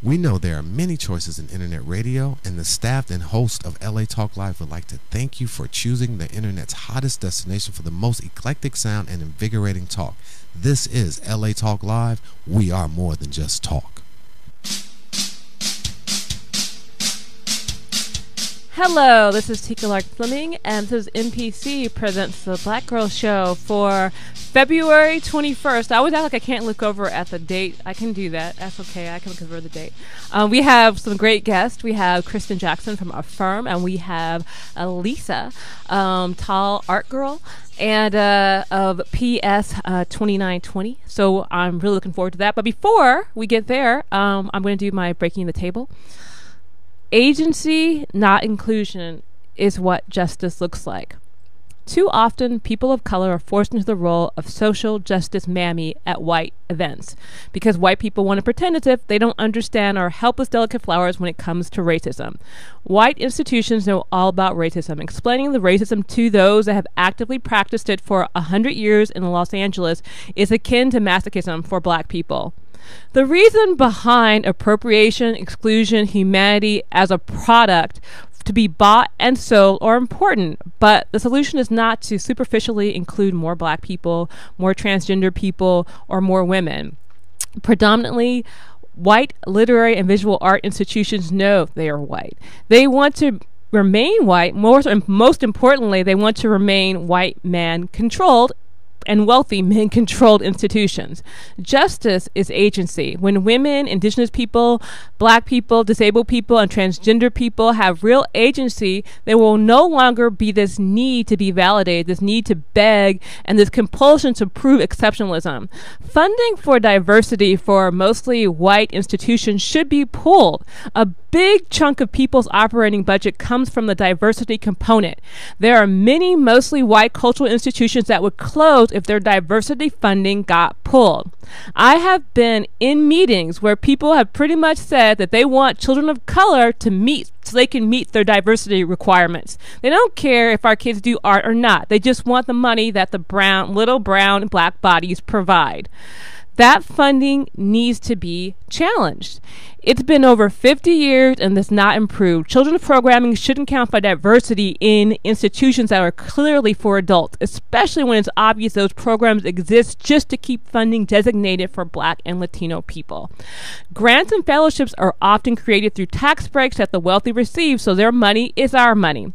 We know there are many choices in internet radio, and the staff and host of LA Talk Live would like to thank you for choosing the internet's hottest destination for the most eclectic sound and invigorating talk. This is LA Talk Live. We are more than just talk. Hello, this is Tika Lark Fleming, and this is MPC presents the Black Grrrl Show for February 21st. I always act like I can't look over at the date. I can do that. That's okay. I can look over the date. We have some great guests. We have Kristen Jackson from our firm, and we have Lisa, tall art girl, and of PS 2920. So I'm really looking forward to that. But before we get there, I'm going to do my breaking the table. Agency, not inclusion, is what justice looks like. Too often, people of color are forced into the role of social justice mammy at white events because white people want to pretend as if they don't understand our helpless, delicate flowers when it comes to racism. White institutions know all about racism. Explaining the racism to those that have actively practiced it for 100 years in Los Angeles is akin to masochism for black people. The reason behind appropriation, exclusion, humanity as a product to be bought and sold are important, but the solution is not to superficially include more black people, more transgender people, or more women. Predominantly, white literary and visual art institutions know they are white. They want to remain white. Most importantly, they want to remain white man-controlled and wealthy men-controlled institutions. Justice is agency. When women, indigenous people, black people, disabled people, and transgender people have real agency, there will no longer be this need to be validated, this need to beg, and this compulsion to prove exceptionalism. Funding for diversity for mostly white institutions should be pulled. A big chunk of people's operating budget comes from the diversity component. There are many mostly white cultural institutions that would close if their diversity funding got pulled. I have been in meetings where people have pretty much said that they want children of color to meet so they can meet their diversity requirements. They don't care if our kids do art or not. They just want the money that the little brown black bodies provide. That funding needs to be challenged. It's been over 50 years and that's not improved. Children's programming shouldn't count for diversity in institutions that are clearly for adults, especially when it's obvious those programs exist just to keep funding designated for black and Latino people. Grants and fellowships are often created through tax breaks that the wealthy receive, so their money is our money.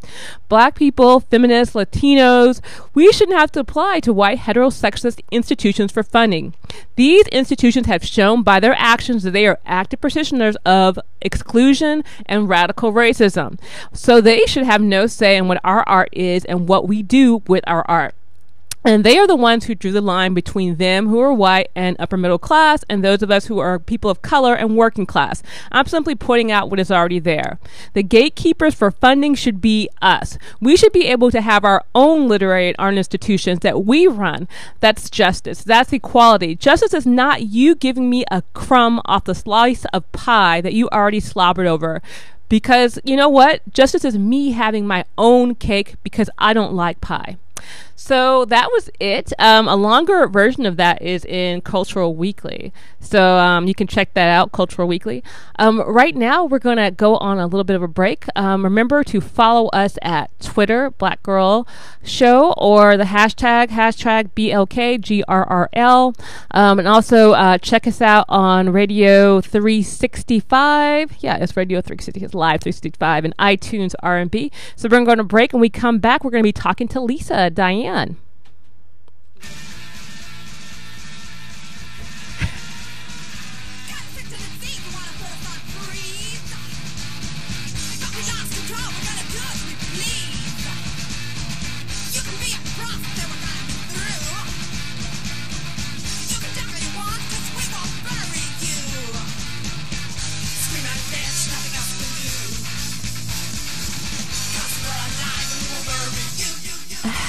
Black people, feminists, Latinos, we shouldn't have to apply to white heterosexist institutions for funding. These institutions have shown by their actions that they are active practitioners of exclusion and radical racism. So they should have no say in what our art is and what we do with our art. And they are the ones who drew the line between them who are white and upper middle class and those of us who are people of color and working class. I'm simply pointing out what is already there. The gatekeepers for funding should be us. We should be able to have our own literary and art institutions that we run. That's justice. That's equality. Justice is not you giving me a crumb off the slice of pie that you already slobbered over. Because you know what? Justice is me having my own cake because I don't like pie. So that was it. A longer version of that is in Cultural Weekly. So you can check that out, Cultural Weekly. Right now, we're going to go on a little bit of a break. Remember to follow us at Twitter, Black Grrrl Show, or the hashtag BLKGRRL. And also check us out on Radio 365. Yeah, it's Radio 360. It's Live 365 and iTunes R&B. So we're going to go on a break. And we come back, we're going to be talking to Lisa, Diane.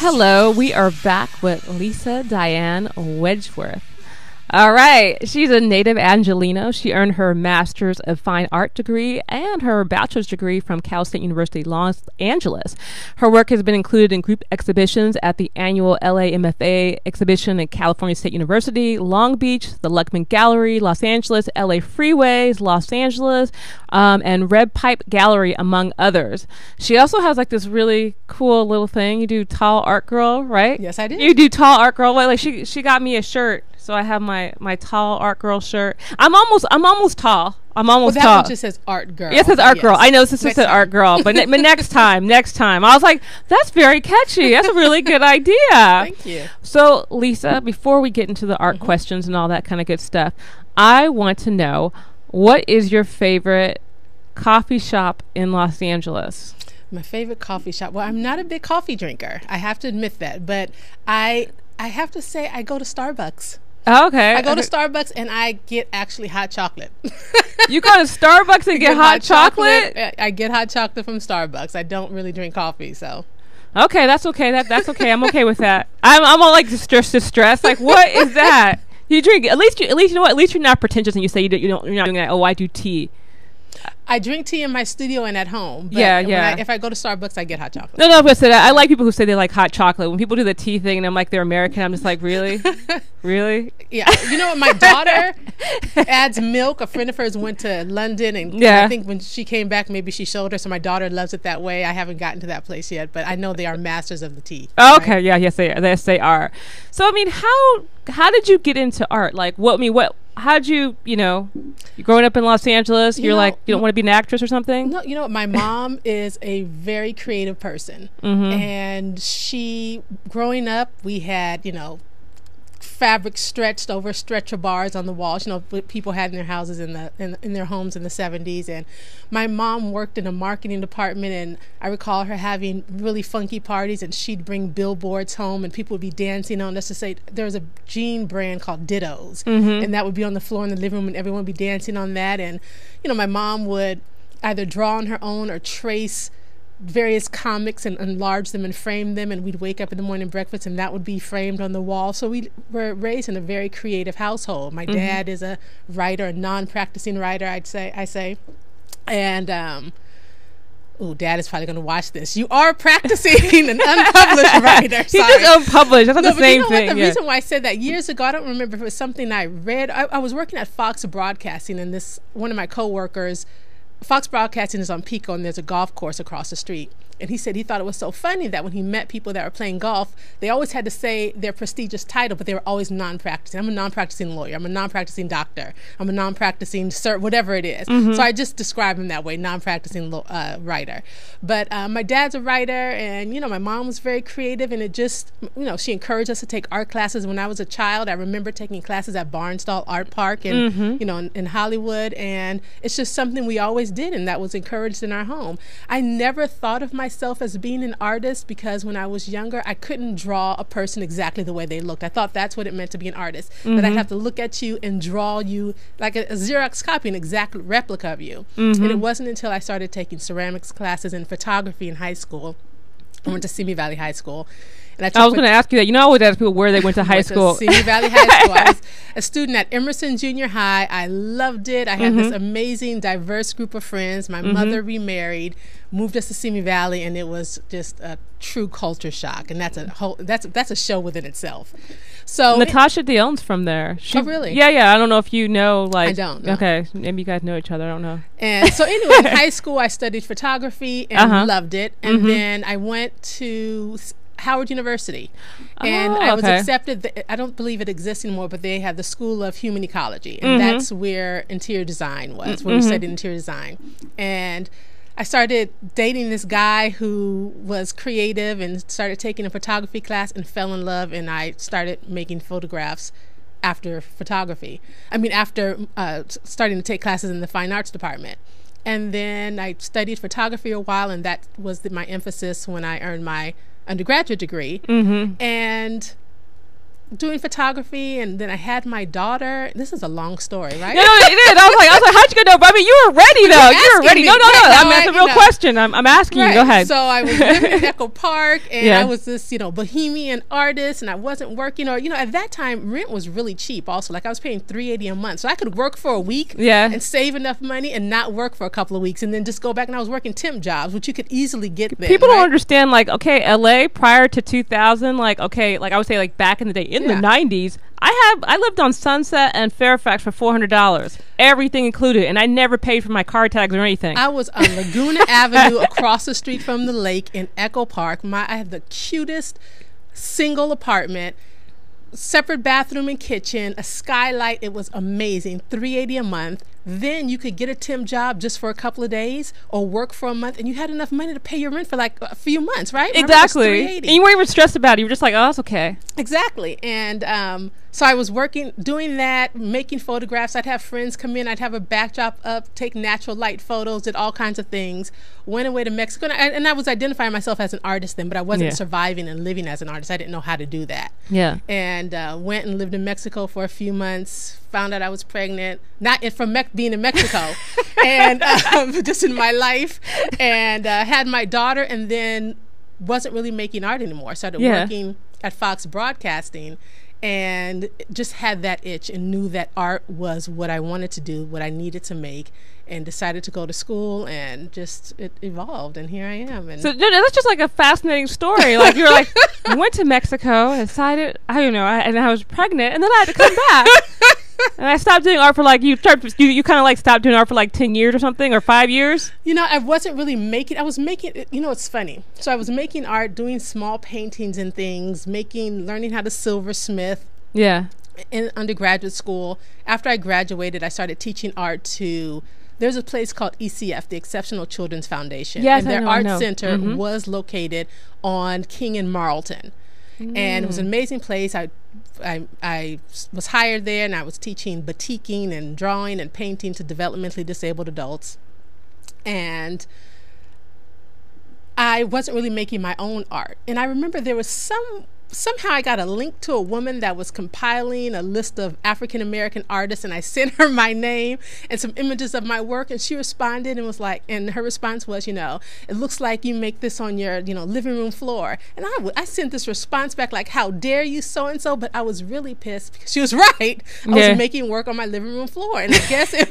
Hello, we are back with Lisa Diane Wedgeworth. All right. She's A.native Angeleno. She earned her Master's of Fine Art degree and her Bachelor's degree from Cal State University, Los Angeles. Her work has been included in group exhibitions at the annual LA MFA exhibition at California State University, Long Beach, the Luckman Gallery, Los Angeles, LA Freewaves, Los Angeles, and Red Pipe Gallery, among others. She also has like this really cool little thing. You do tall art girl, right? Yes, I do. You do tall art girl. Like she got me a shirt. So I have my tall art girl shirt. I'm almost tall. I'm almost that tall. One just says art girl. Yes, it says art girl. I know this just said art girl, but next time. I was like, that's very catchy. That's a really good idea. Thank you. So Lisa, before we get into the art questions and all that kind of good stuff, I want to know, what is your favorite coffee shop in Los Angeles? My favorite coffee shop. Well, I'm not a big coffee drinker. I have to admit that, but I have to say I go to Starbucks. Oh, okay. I go to Starbucks and I get actually hot chocolate. You go to Starbucks and get hot chocolate? I get hot chocolate from Starbucks. I don't really drink coffee, so. Okay, that's okay. That's okay. I'm okay with that. I'm all like distressed. Like, what is that? You drink. At least you know what? At least you're not pretentious and you say you're not doing that. Oh, I do tea. I drink tea in my studio and at home. But if I go to Starbucks, I get hot chocolate. No, but I like people who say they like hot chocolate. When people do the tea thing and I'm like, they're American, I'm just like, really? Really? Yeah. You know what? My daughter adds milk. A friend of hers went to London, and I think when she came back, maybe she showed her. So my daughter loves it that way. I haven't gotten to that place yet, but I know they are masters of the tea. Oh, okay. Right? Yeah. Yes, they are. So, I mean, how did you get into art? Like, how'd you you're growing up in Los Angeles, you're like, you don't want to be an actress or something? No, you know what? My mom is a very creative person. And growing up, we had, fabric stretched over stretcher bars on the walls, what people had in their houses in their homes in the 70s. And my mom worked in a marketing department, and I recall her having really funky parties, and she'd bring billboards home and people would be dancing on. Let's just say there was a jean brand called Dittos, and that would be on the floor in the living room and everyone would be dancing on that. And my mom would either draw on her own or trace various comics and enlarge them and frame them, and we'd wake up in the morning breakfast and that would be framed on the wall. So we were raised in a very creative household. My dad is a writer, a non-practicing writer, I say. And Dad is probably going to watch this. You are practicing an unpublished writer. He's just unpublished. That's not the same thing. The reason why I said that years ago, I don't remember if it was something I read. I was working at Fox Broadcasting, and one of my coworkers, Fox Broadcasting is on Pico, and there's a golf course across the street. And he said he thought it was so funny that when he met people that were playing golf, they always had to say their prestigious title, but they were always non-practicing. I'm a non-practicing lawyer. I'm a non-practicing doctor. I'm a non-practicing whatever it is. So I just describe him that way, non-practicing writer. But my dad's a writer, and, my mom was very creative, and it just, she encouraged us to take art classes. When I was a child, I remember taking classes at Barnstall Art Park and, in Hollywood, and it's just something we always did, and that was encouraged in our home. I never thought of myself as being an artist because when I was younger, I couldn't draw a person exactly the way they looked. I thought that's what it meant to be an artist, that I'd have to look at you and draw you like a Xerox copy, an exact replica of you. And it wasn't until I started taking ceramics classes and photography in high school. I went to Simi Valley High School. And I was going to ask you that. I always ask people where they went to high school. Simi Valley High School. I was a student at Emerson Junior High. I loved it. I had this amazing, diverse group of friends. My mother remarried, moved us to Simi Valley, and it was just a true culture shock. And that's a show within itself. So Natasha Dionne's from there. Oh, really? Yeah. I don't know if you know. I don't know. Okay, maybe you guys know each other. I don't know. And so anyway, in high school, I studied photography and loved it. And then I went to Howard University, and I was accepted. I don't believe it exists anymore, but they have the School of Human Ecology, and that's where interior design was, where we studied interior design. And I started dating this guy who was creative and started taking a photography class and fell in love, and I started making photographs after photography. After starting to take classes in the fine arts department. And then I studied photography a while, and that was my emphasis when I earned my undergraduate degree. And doing photography, and then I had my daughter. This is a long story, right? No, it is. I was like, how'd you get no? I mean, you were ready though. You were ready. No. I mean, that's a real question. I'm asking you. Go ahead. So I was living in Echo Park, and I was this, bohemian artist, and I wasn't working, or at that time rent was really cheap. Also, like I was paying $380 a month, so I could work for a week, and save enough money, and not work for a couple of weeks, and then just go back. And I was working temp jobs, which you could easily get there. People don't understand, like, okay, LA prior to 2000, like, okay, like I would say, like back in the day, in the 90s, I lived on Sunset and Fairfax for $400, everything included, and I never paid for my car tags or anything. I was on Laguna Avenue, across the street from the lake in Echo Park. I had the cutest single apartment, separate bathroom and kitchen, a skylight. It was amazing. $380 a month. Then you could get a temp job just for a couple of days, or work for a month, and you had enough money to pay your rent for like a few months, right? Exactly. And you weren't even stressed about it. You were just like, oh, that's okay. Exactly. And so I was working, doing that, making photographs. I'd have friends come in. I'd have a backdrop up, take natural light photos, did all kinds of things. Went away to Mexico. And I was identifying myself as an artist then, but I wasn't surviving and living as an artist. I didn't know how to do that. Yeah. And went and lived in Mexico for a few months. Found out I was pregnant, not from being in Mexico, and just in my life, and had my daughter, and then wasn't really making art anymore. Started working at Fox Broadcasting, and just had that itch and knew that art was what I wanted to do, what I needed to make, and decided to go to school, and just it evolved, and here I am. And so that's just like a fascinating story. Like you were like, I went to Mexico, decided, and I was pregnant, and then I had to come back. And I stopped doing art for like, you kind of like stopped doing art for like 10 years or something, or 5 years? I wasn't really making, I was making, it's funny. So I was making art, doing small paintings and things, learning how to silversmith. Yeah. In undergraduate school. After I graduated, I started teaching art there's a place called ECF, the Exceptional Children's Foundation. Yes, and their I art know. center was located on King and Marlton. And it was an amazing place. I was hired there, and I was teaching batiking and drawing and painting to developmentally disabled adults. And I wasn't really making my own art. And I remember there was somehow I got a link to a woman that was compiling a list of African-American artists, and I sent her my name and some images of my work, and she responded and was like, and her response was, it looks like you make this on your, living room floor. And I sent this response back like, how dare you, so-and-so, but I was really pissed because she was right. I was making work on my living room floor, and I guess it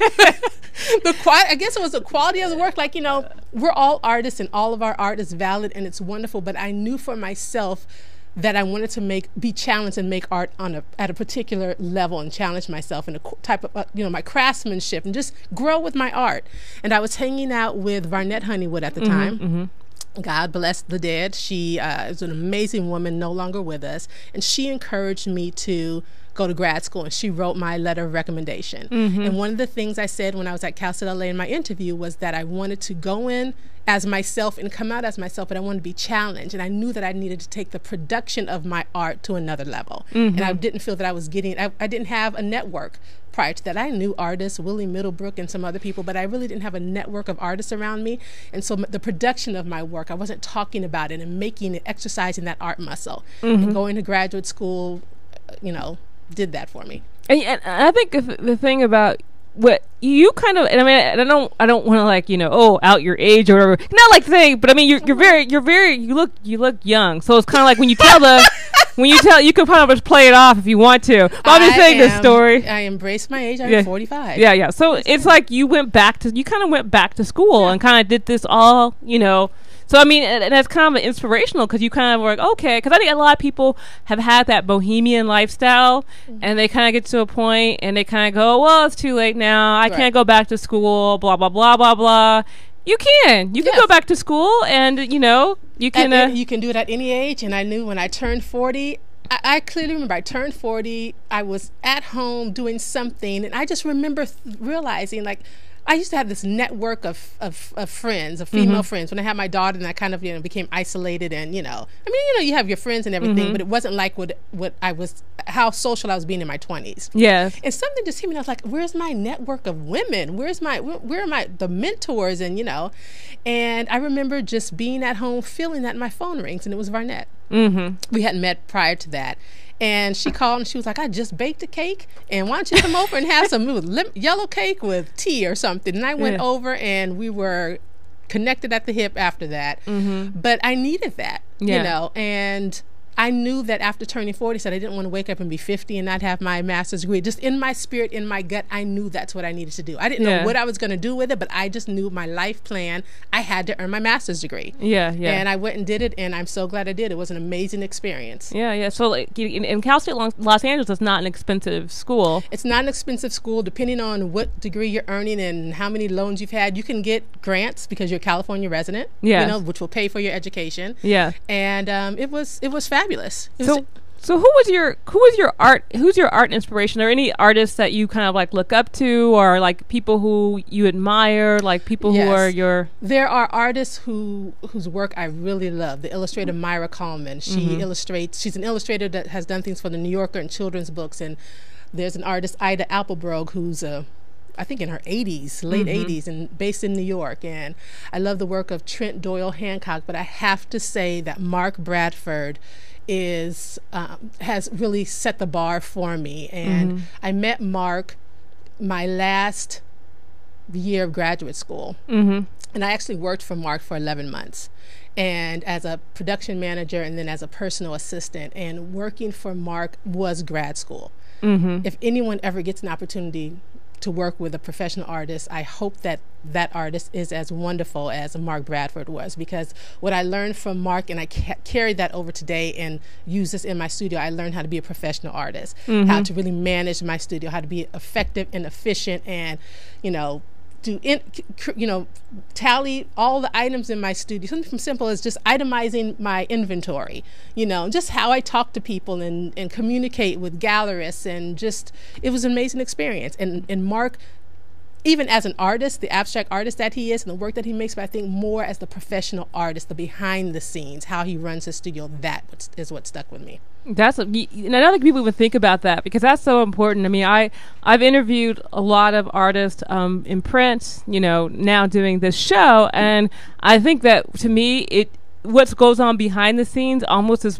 was the quality of the work. Like, we're all artists, and all of our art is valid, and it's wonderful, but I knew for myself that I wanted to be challenged and make art at a particular level, and challenge myself in a type of, my craftsmanship, and just grow with my art. And I was hanging out with Varnette Honeywood at the time. God bless the dead. She is an amazing woman, no longer with us. And she encouraged me to go to grad school, and she wrote my letter of recommendation. And one of the things I said when I was at Cal State LA in my interview was that I wanted to go in as myself and come out as myself, but I wanted to be challenged, and I knew that I needed to take the production of my art to another level. And I didn't feel that I was I didn't have a network prior to that. I knew artists, Willie Middlebrook and some other people, but I really didn't have a network of artists around me. And so the production of my work, I wasn't talking about it and making it, exercising that art muscle. And going to graduate school, did that for me. And I think the thing about what you kind of, and I mean, I don't want to like, out your age or whatever. Not like saying, but I mean, you're very, you look young. So it's kind of like when you tell, you can probably just play it off if you want to. But I'm just saying this story. I embrace my age. I'm 45. Yeah. So it's like you kind of went back to school and kind of did this all, So, I mean, and that's kind of inspirational because you kind of were like, okay, because I think a lot of people have had that bohemian lifestyle and they kind of get to a point and they kind of go, well, it's too late now. I can't go back to school, blah, blah, blah, blah, blah. You can go back to school and, you can. You can do it at any age. And I knew when I turned 40, I clearly remember I turned 40, I was at home doing something, and I just remember realizing, like, I used to have this network of friends, of female friends. When I had my daughter, and I kind of became isolated, and you have your friends and everything, but it wasn't like how social I was being in my 20s. Yes. And something just hit me. I was like, "Where's my network of women? Where are the mentors?" And and I remember just being at home, feeling that my phone rings, and it was Varnette. We hadn't met prior to that. And she called and she was like, I just baked a cake, and why don't you come over and have some yellow cake with tea or something. And I went over, and we were connected at the hip after that. But I needed that, you know, and I knew that after turning 40, said I didn't want to wake up and be 50 and not have my master's degree. Just in my spirit, in my gut, I knew that's what I needed to do. I didn't know what I was going to do with it, but I just knew my life plan. I had to earn my master's degree. And I went and did it, and I'm so glad I did. It was an amazing experience. So like, in Cal State Los Angeles, it's not an expensive school. It's not an expensive school. Depending on what degree you're earning and how many loans you've had, you can get grants because you're a California resident, you know, which will pay for your education. And it was fabulous. So who's your art inspiration? Are there any artists that you kind of like look up to, or like people who you admire, like people who are your... There are artists whose work I really love. The illustrator Myra Coleman. She illustrates. She's an illustrator that has done things for the New Yorker and children's books. And there's an artist, Ida Appleberg, who's I think in her 80s, late 80s, and based in New York. And I love the work of Trent Doyle Hancock, but I have to say that Mark Bradford has really set the bar for me. And I met Mark my last year of graduate school. And I actually worked for Mark for 11 months. And as a production manager and then as a personal assistant. And working for Mark was grad school. If anyone ever gets an opportunity to work with a professional artist, I hope that that artist is as wonderful as Mark Bradford was, because what I learned from Mark, and I carried that over today and use this in my studio, I learned how to be a professional artist, how to really manage my studio, how to be effective and efficient, and tally all the items in my studio. Something simple as just itemizing my inventory, just how I talk to people and communicate with gallerists, and just, it was an amazing experience. And Mark, even as an artist, the abstract artist that he is and the work that he makes, but I think more as the professional artist, the behind the scenes, how he runs his studio, that is what stuck with me. And I don't think people even think about that, because that's so important. I mean, I've interviewed a lot of artists in print, now doing this show, and I think that to me, what goes on behind the scenes almost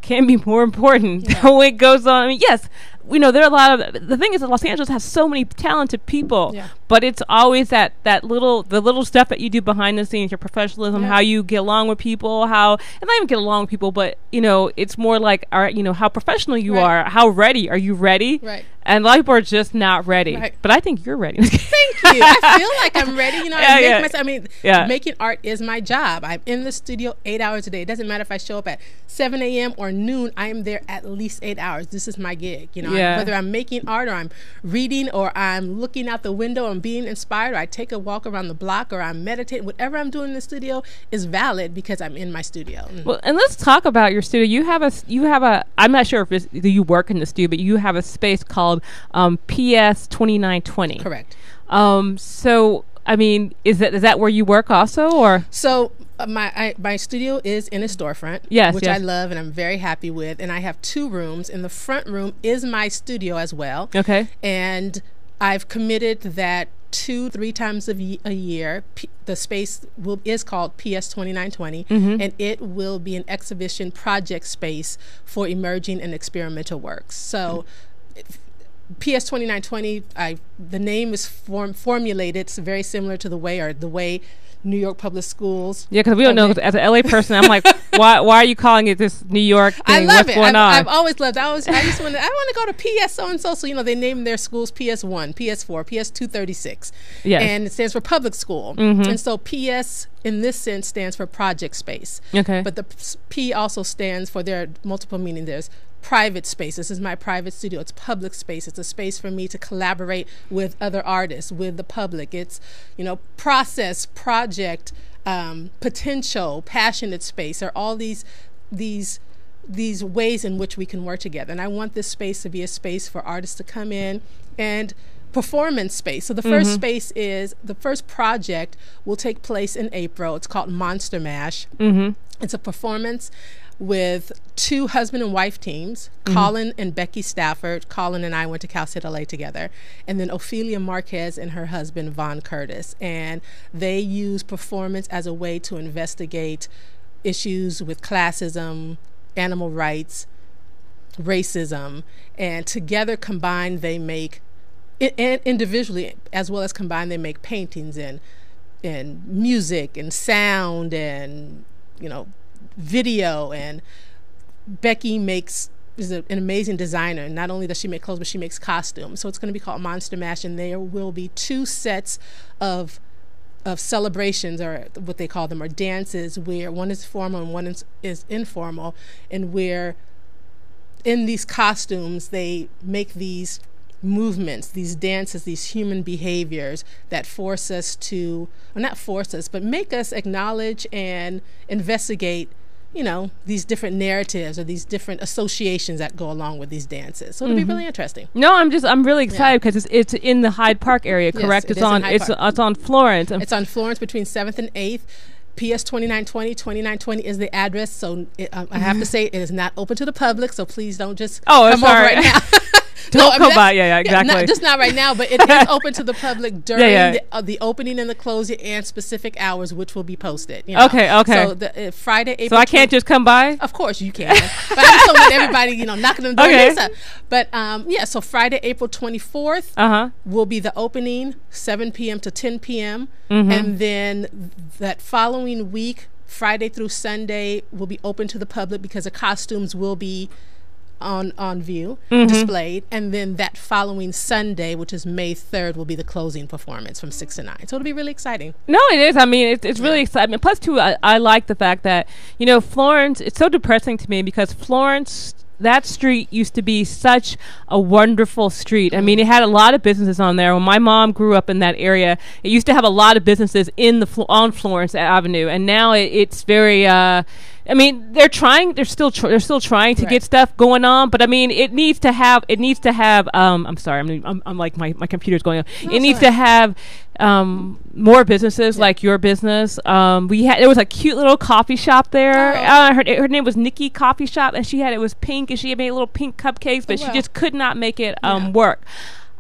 can be more important than what goes on. I mean, yes, there are a lot of, the thing is that Los Angeles has so many talented people, but it's always the little stuff that you do behind the scenes, your professionalism, how you get along with people, and not even get along with people, but it's more like, how professional you are, how ready are you ready? And a lot of people are just not ready. But I think you're ready. Thank you. I feel like I'm ready. Making art is my job. I'm in the studio 8 hours a day. It doesn't matter if I show up at 7 a.m. or noon. I am there at least 8 hours. This is my gig. Whether I'm making art, or I'm reading, or I'm looking out the window and being inspired, or I take a walk around the block, or I'm meditating, whatever I'm doing in the studio is valid because I'm in my studio. Well, and let's talk about your studio. You have a I'm not sure if you work in the studio, but you have a space called PS 2920. Correct. So I mean, is that where you work also, or? So my studio is in a storefront, which I love and I'm very happy with, and I have 2 rooms. And the front room is my studio as well. Okay. And I've committed that 2-3 times a year. The space is called PS 2920, and it will be an exhibition project space for emerging and experimental works. So. PS 2920, the name is formulated. It's very similar to the way New York public schools. Yeah, because we don't know. As an LA person, I'm like, why are you calling it this New York thing? I love What's going on? I've always loved it. I want to go to PS so and so. So they name their schools PS1, PS4, PS 236. Yes. And it stands for public school. And so PS in this sense stands for project space. Okay. But the P also stands for, there are multiple meanings. There's private space. This is my private studio. It's public space. It's a space for me to collaborate with other artists, with the public. It's, process, project, potential, passionate space. There are all these ways in which we can work together. And I want this space to be a space for artists to come in and performance space. So the first space is, the first project will take place in April. It's called Monster Mash. It's a performance with 2 husband and wife teams, Colin and Becky Stafford. Colin and I went to Cal State LA together. And then Ophelia Marquez and her husband, Von Curtis. And they use performance as a way to investigate issues with classism, animal rights, racism, and together combined they make, and individually as well as combined, they make paintings and music and sound and, you know, video. And Becky is an amazing designer. And not only does she make clothes, but she makes costumes. So it's going to be called Monster Mash, and there will be 2 sets of celebrations, or what they call them, or dances, where one is formal and one is informal, and where in these costumes they make these movements, these dances, these human behaviors that force us to, well, not force us, but make us acknowledge and investigate, you know, these different narratives or these different associations that go along with these dances. So it'll be really interesting. No, I'm really excited because it's in the Hyde Park area, correct? Yes, it's on Florence. It's on Florence between 7th and 8th. PS 2920 is the address. So I have to say, it is not open to the public. So please don't just come over right now. Don't come by. Yeah, exactly. Just not right now, but it is open to the public during the opening and the closing and specific hours, which will be posted. You know? Okay. So the Friday, April. So I can't just come by? Of course you can. But I just don't want everybody, you know, knocking on the door. Okay. But so Friday, April 24th will be the opening, 7 p.m. to 10 p.m. And then that following week, Friday through Sunday, will be open to the public because the costumes will be on view, displayed, and then that following Sunday, which is May 3rd, will be the closing performance from 6 to 9. So it'll be really exciting. No, it is. I mean, it's really exciting. Plus, too, I like the fact that, you know, Florence, it's so depressing to me because Florence, that street used to be such a wonderful street. I mean, it had a lot of businesses on there. When my mom grew up in that area, it used to have a lot of businesses on Florence Avenue, and now it's very I mean, they're still trying to get stuff going on, but I mean, it needs to have I'm sorry, I'm like my computer's going on. No, it needs to have more businesses like your business. There was a cute little coffee shop there. Her name was Nikki Coffee Shop, and it was pink, and she made little pink cupcakes, but she just could not make it work.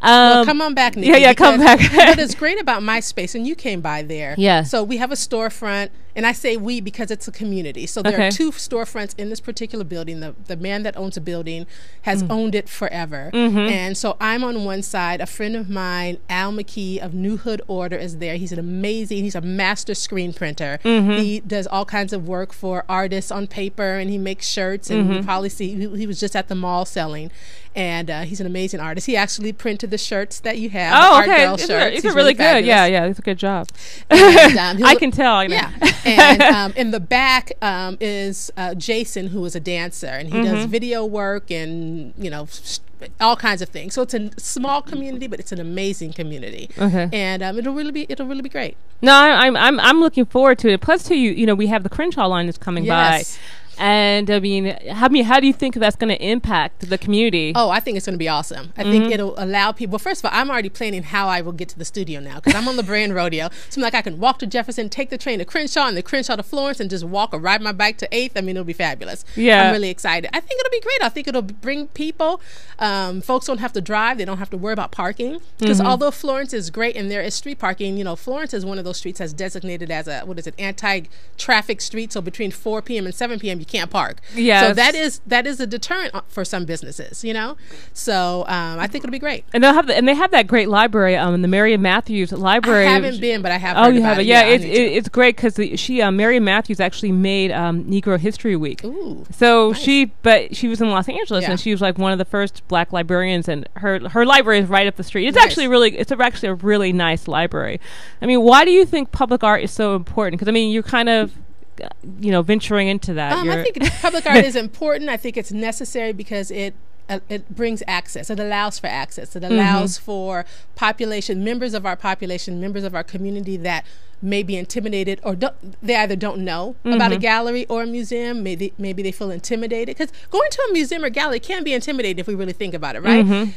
Well, come on back, Nikki. Yeah, come back. What is great about my space, and you came by there. Yeah. So we have a storefront, and I say we because it's a community. So there are 2 storefronts in this particular building. The man that owns the building has owned it forever. And so I'm on one side. A friend of mine, Al McKee of New Hood Order, is there. He's he's a master screen printer. He does all kinds of work for artists on paper, and he makes shirts. And you probably see he was just at the mall selling. And he's an amazing artist. He actually printed the shirts that you have. Oh, okay. It's really good. Yeah, it's a good job. And, I can tell. Yeah. And in the back is Jason, who is a dancer, and he does video work and, you know, all kinds of things. So it's a small community, but it's an amazing community. And it'll really be great. No, I'm looking forward to it. Plus, too, you know, we have the Crenshaw line that's coming by. And I mean, how do you think that's going to impact the community? Oh, I think it's going to be awesome. I think it'll allow people. Well, first of all, I'm already planning how I will get to the studio now because I'm on the Brand Rodeo. So I'm like, I can walk to Jefferson, take the train to Crenshaw, and the Crenshaw to Florence, and just walk or ride my bike to 8th. I mean, it'll be fabulous. Yeah, I'm really excited. I think it'll be great. I think it'll bring people. Folks don't have to drive. They don't have to worry about parking because although Florence is great and there is street parking, you know, Florence is one of those streets that's designated as a anti-traffic street. So between 4 p.m. and 7 p.m. you can't park. So that is a deterrent for some businesses, you know. So I think it'll be great. And they have that great library, the Marion Matthews Library. I haven't been, but I have. Oh, you have it? Yeah, it's great because Marion Matthews actually made Negro History Week. Ooh. So nice. she was in Los Angeles and she was like one of the first Black librarians, and her library is right up the street. It's actually a really nice library. I mean, why do you think public art is so important? Because I mean, you're kind of, you know, venturing into that. I think public art is important. I think it's necessary because it brings access. It allows for access. It allows for members of our community that may be intimidated or they either don't know about a gallery or a museum. Maybe they feel intimidated because going to a museum or gallery can be intimidating if we really think about it, right?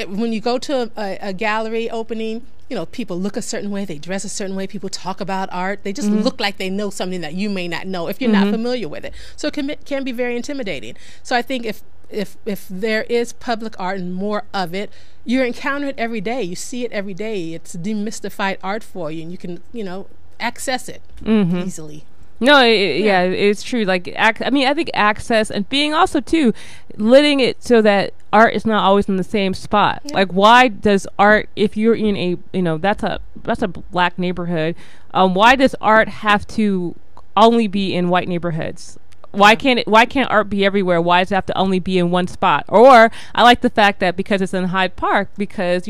When you go to a gallery opening, you know, people look a certain way, they dress a certain way, people talk about art, they just look like they know something that you may not know if you're not familiar with it. So it can be very intimidating. So I think if there is public art and more of it, you encounter it every day, you see it every day, it's demystified art for you, and you can, you know, access it easily. No, yeah, it's true. Like, I mean, I think access and being also too, letting it so that art is not always in the same spot. Yeah. Like, why does art, if you're in a, that's a black neighborhood, why does art have to only be in white neighborhoods? Why can't art be everywhere? Why does it have to only be in one spot? Or I like the fact that because it's in Hyde Park, because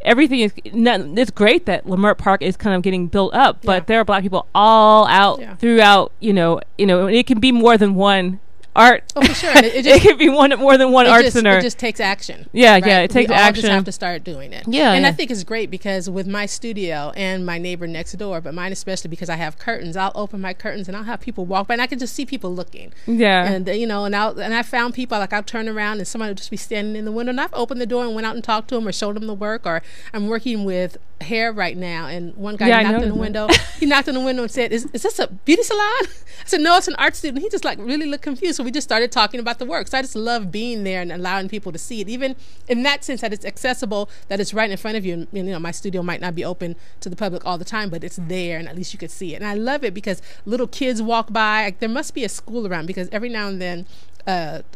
everything is. It's great that Leimert Park is kind of getting built up, but there are black people all out throughout. It can be more than one art. Oh, for sure. It can be more than one art center. It just takes action. Yeah, right? yeah, it takes action. We all just have to start doing it. Yeah, and I think it's great because with my studio and my neighbor next door, but mine especially because I have curtains, I'll open my curtains and I'll have people walk by and I can just see people looking. Yeah. And and I found people, like, I'll turn around and somebody will just be standing in the window and I've opened the door and went out and talked to them or showed them the work. Or I'm working with hair right now, and one guy knocked on the window. He knocked on the window and said, "Is this a beauty salon?" I said, "No, it's an art student." He just really looked confused. So we just started talking about the work. So I just love being there and allowing people to see it, even in that sense that it's accessible, that it's right in front of you. And, my studio might not be open to the public all the time, but it's there, and at least you could see it. And I love it because little kids walk by. Like, there must be a school around, because every now and then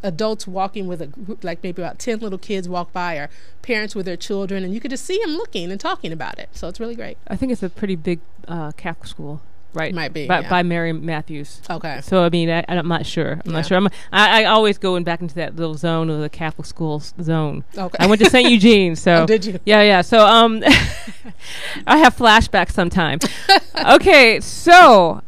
adults walking with a group, like maybe about 10 little kids walk by, or parents with their children, and you could just see them looking and talking about it. So it's really great. I think it's a pretty big Catholic school. Right, it might be by Mary Matthews. Okay, so I mean, I'm not sure. I'm not sure. I always going back into that little zone of the Catholic school zone. Okay, I went to St. Eugene, so did you? Yeah. So I have flashbacks sometimes. Okay, so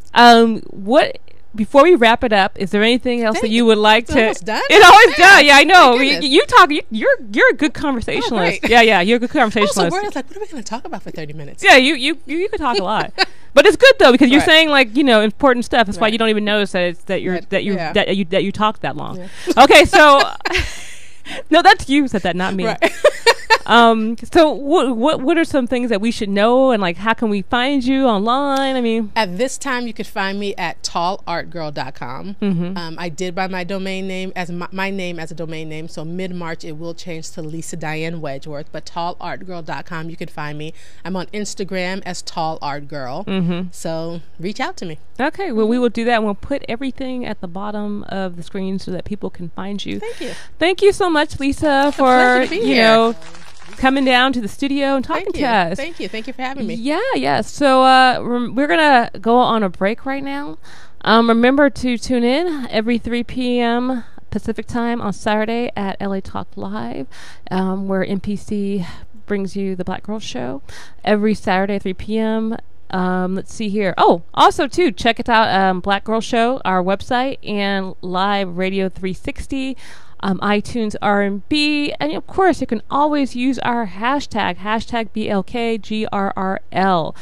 what? Before we wrap it up, is there anything else that you would like to? Almost done? It always does. Yeah, I know. You talk. You're a good conversationalist. Oh, yeah, you're a good conversationalist. I was so worried. Like, what are we going to talk about for 30 minutes? Yeah, you could talk a lot, but it's good though, because you're saying, like, important stuff. That's why you don't even notice that you talked that long. Yeah. Okay, so no, that's you said that, not me. Right. So what are some things that we should know, and like, how can we find you online? I mean, at this time you could find me at tallartgirl.com. Mm-hmm. I did buy my domain name as my name as a domain name, so mid-March it will change to Lisa Diane Wedgeworth, but tallartgirl.com you can find me. I'm on Instagram as tallartgirl. Mm-hmm. So reach out to me. Okay, well, we will do that, and we'll put everything at the bottom of the screen so that people can find you. Thank you so much, Lisa, for coming down to the studio and talking to us. Thank you for having me. Yeah. So we're gonna go on a break right now. Remember to tune in every 3 p.m. Pacific time on Saturday at LA Talk Live, where MPC brings you the Black Girl Show every Saturday at 3 p.m. Let's see here. Oh, also too, check it out, Black Girl Show, our website, and live Radio 360, iTunes R&B, and of course you can always use our hashtag BLKGRRL,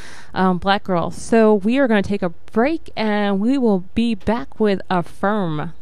Black Girl. So we are going to take a break, and we will be back with Affirm.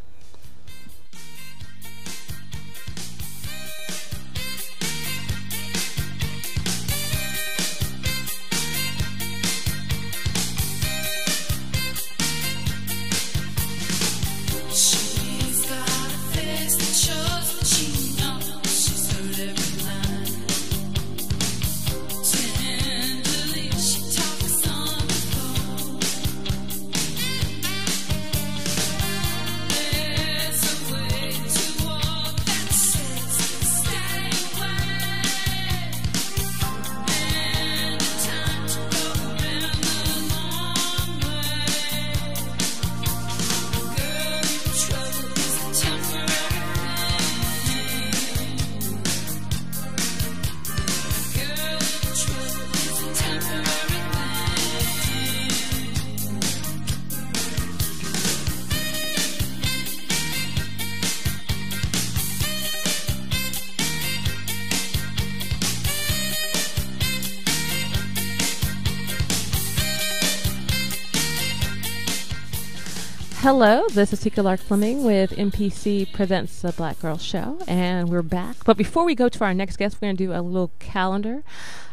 Hello, this is Tika Lark Fleming with MPC Presents the Black Girl Show, and we're back. But before we go to our next guest, we're going to do a little calendar.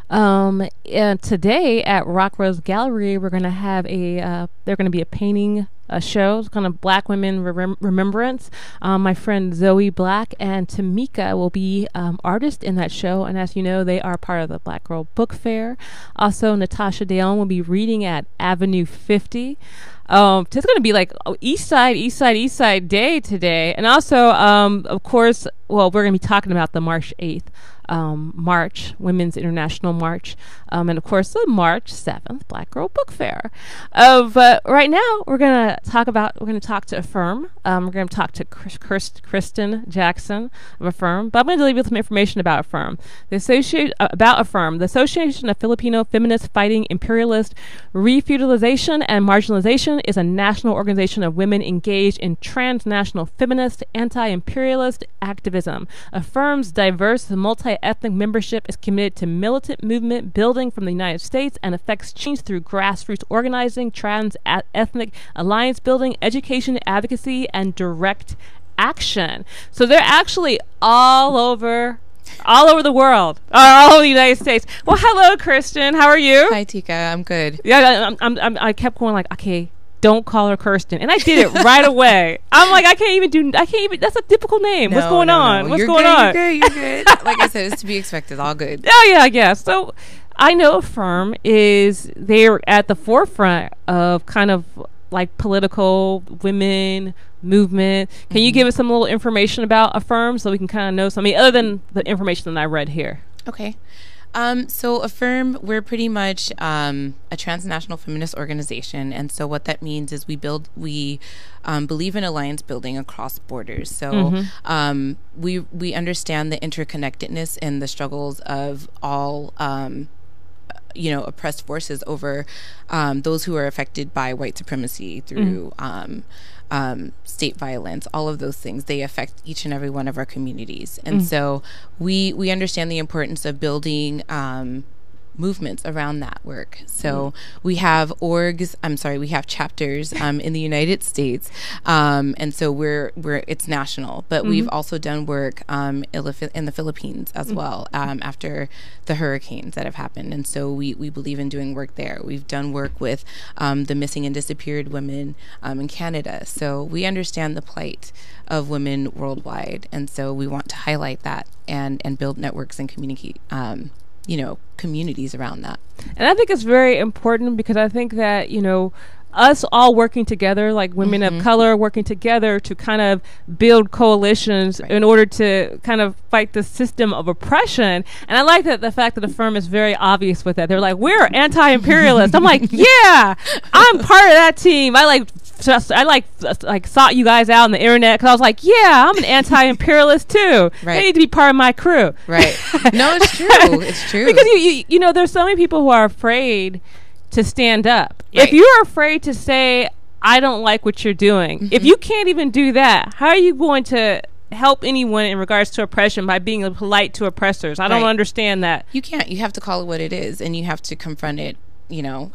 And today at Luckman Gallery, we're going to have they're going to be a painting show. It's kind of Black Women Remembrance. My friend Zoe Black and Tamika will be artists in that show. And as you know, they are part of the Black Girl Book Fair. Also, Natasha Deon will be reading at Avenue 50. It's going to be like East Side Day today. And also, of course, we're going to be talking about the March 8th. March, Women's International March, and of course the March 7th Black Girl Book Fair. But right now we're going to talk to Affirm. We're going to talk to Kristen Jackson of Affirm. But I'm going to leave you with some information about Affirm. The Association of Filipino Feminists Fighting Imperialist Refeudalization and Marginalization is a national organization of women engaged in transnational feminist anti-imperialist activism. Affirm's diverse multi-ethnic membership is committed to militant movement building from the United States and affects change through grassroots organizing, trans-ethnic alliance building, education, advocacy, and direct action. So they're actually all over the world, all over the United States. Well, hello, Kristen. How are you? Hi, Tika. I'm good. Yeah, I kept going like, okay, don't call her Kirsten, and I did it right away. I'm like, I can't even. That's a difficult name. What's going on? What's going on? You're good. Like I said, it's to be expected. All good. Oh yeah, I guess. So I know Affirm they're at the forefront of kind of like political women movement. Can you give us some little information about Affirm so we can kind of know something other than the information that I read here? Okay. So Affirm, we're pretty much a transnational feminist organization, and so what that means is we believe in alliance building across borders. So we understand the interconnectedness and the struggles of all oppressed forces over those who are affected by white supremacy through state violence. All of those things, they affect each and every one of our communities. And so we understand the importance of building movements around that work. So we have we have chapters in the United States, and so it's national, but we've also done work in the Philippines as well after the hurricanes that have happened, and so we believe in doing work there. We've done work with the missing and disappeared women in Canada, so we understand the plight of women worldwide, and so we want to highlight that and build networks and communicate communities around that. And I think it's very important because I think that, us all working together, like women of color working together to kind of build coalitions in order to kind of fight the system of oppression. And I like that the fact that Affirm is very obvious with that. They're like, we're anti-imperialist. I'm like, yeah, I'm part of that team. I sought you guys out on the internet because I was like, yeah, I'm an anti-imperialist too. They need to be part of my crew. Right. No, it's true. It's true. Because you there's so many people who are afraid to stand up. If you're afraid to say, I don't like what you're doing, if you can't even do that, how are you going to help anyone in regards to oppression by being polite to oppressors? I don't understand that. You can't. You have to call it what it is, and you have to confront it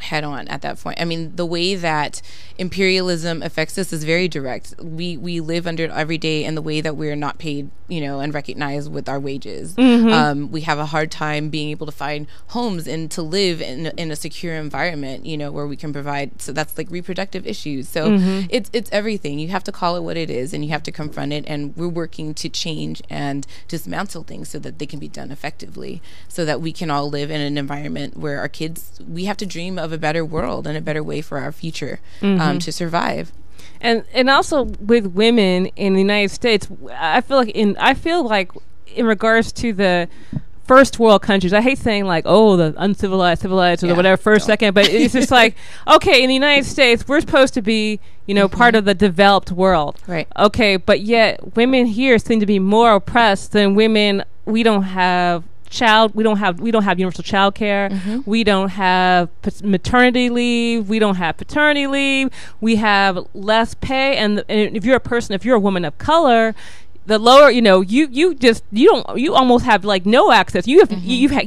head on at that point. I mean, the way that imperialism affects us is very direct. We live under it every day in the way that we're not paid, and recognized with our wages. We have a hard time being able to find homes and to live in a secure environment, where we can provide. So that's like reproductive issues. So it's everything. You have to call it what it is, and you have to confront it. And we're working to change and dismantle things so that they can be done effectively, so that we can all live in an environment where our kids, we have to dream of a better world and a better way for our future to survive. And also with women in the United States, I feel like in regards to the first world countries, I hate saying like, oh, the uncivilized, civilized, or whatever, second, but it's just like, okay, in the United States, we're supposed to be, part of the developed world. Right. Okay, but yet women here seem to be more oppressed than women. We don't have universal child care. We don't have maternity leave. We don't have paternity leave. We have less pay. And if you're a woman of color, the lower, you almost have like no access. You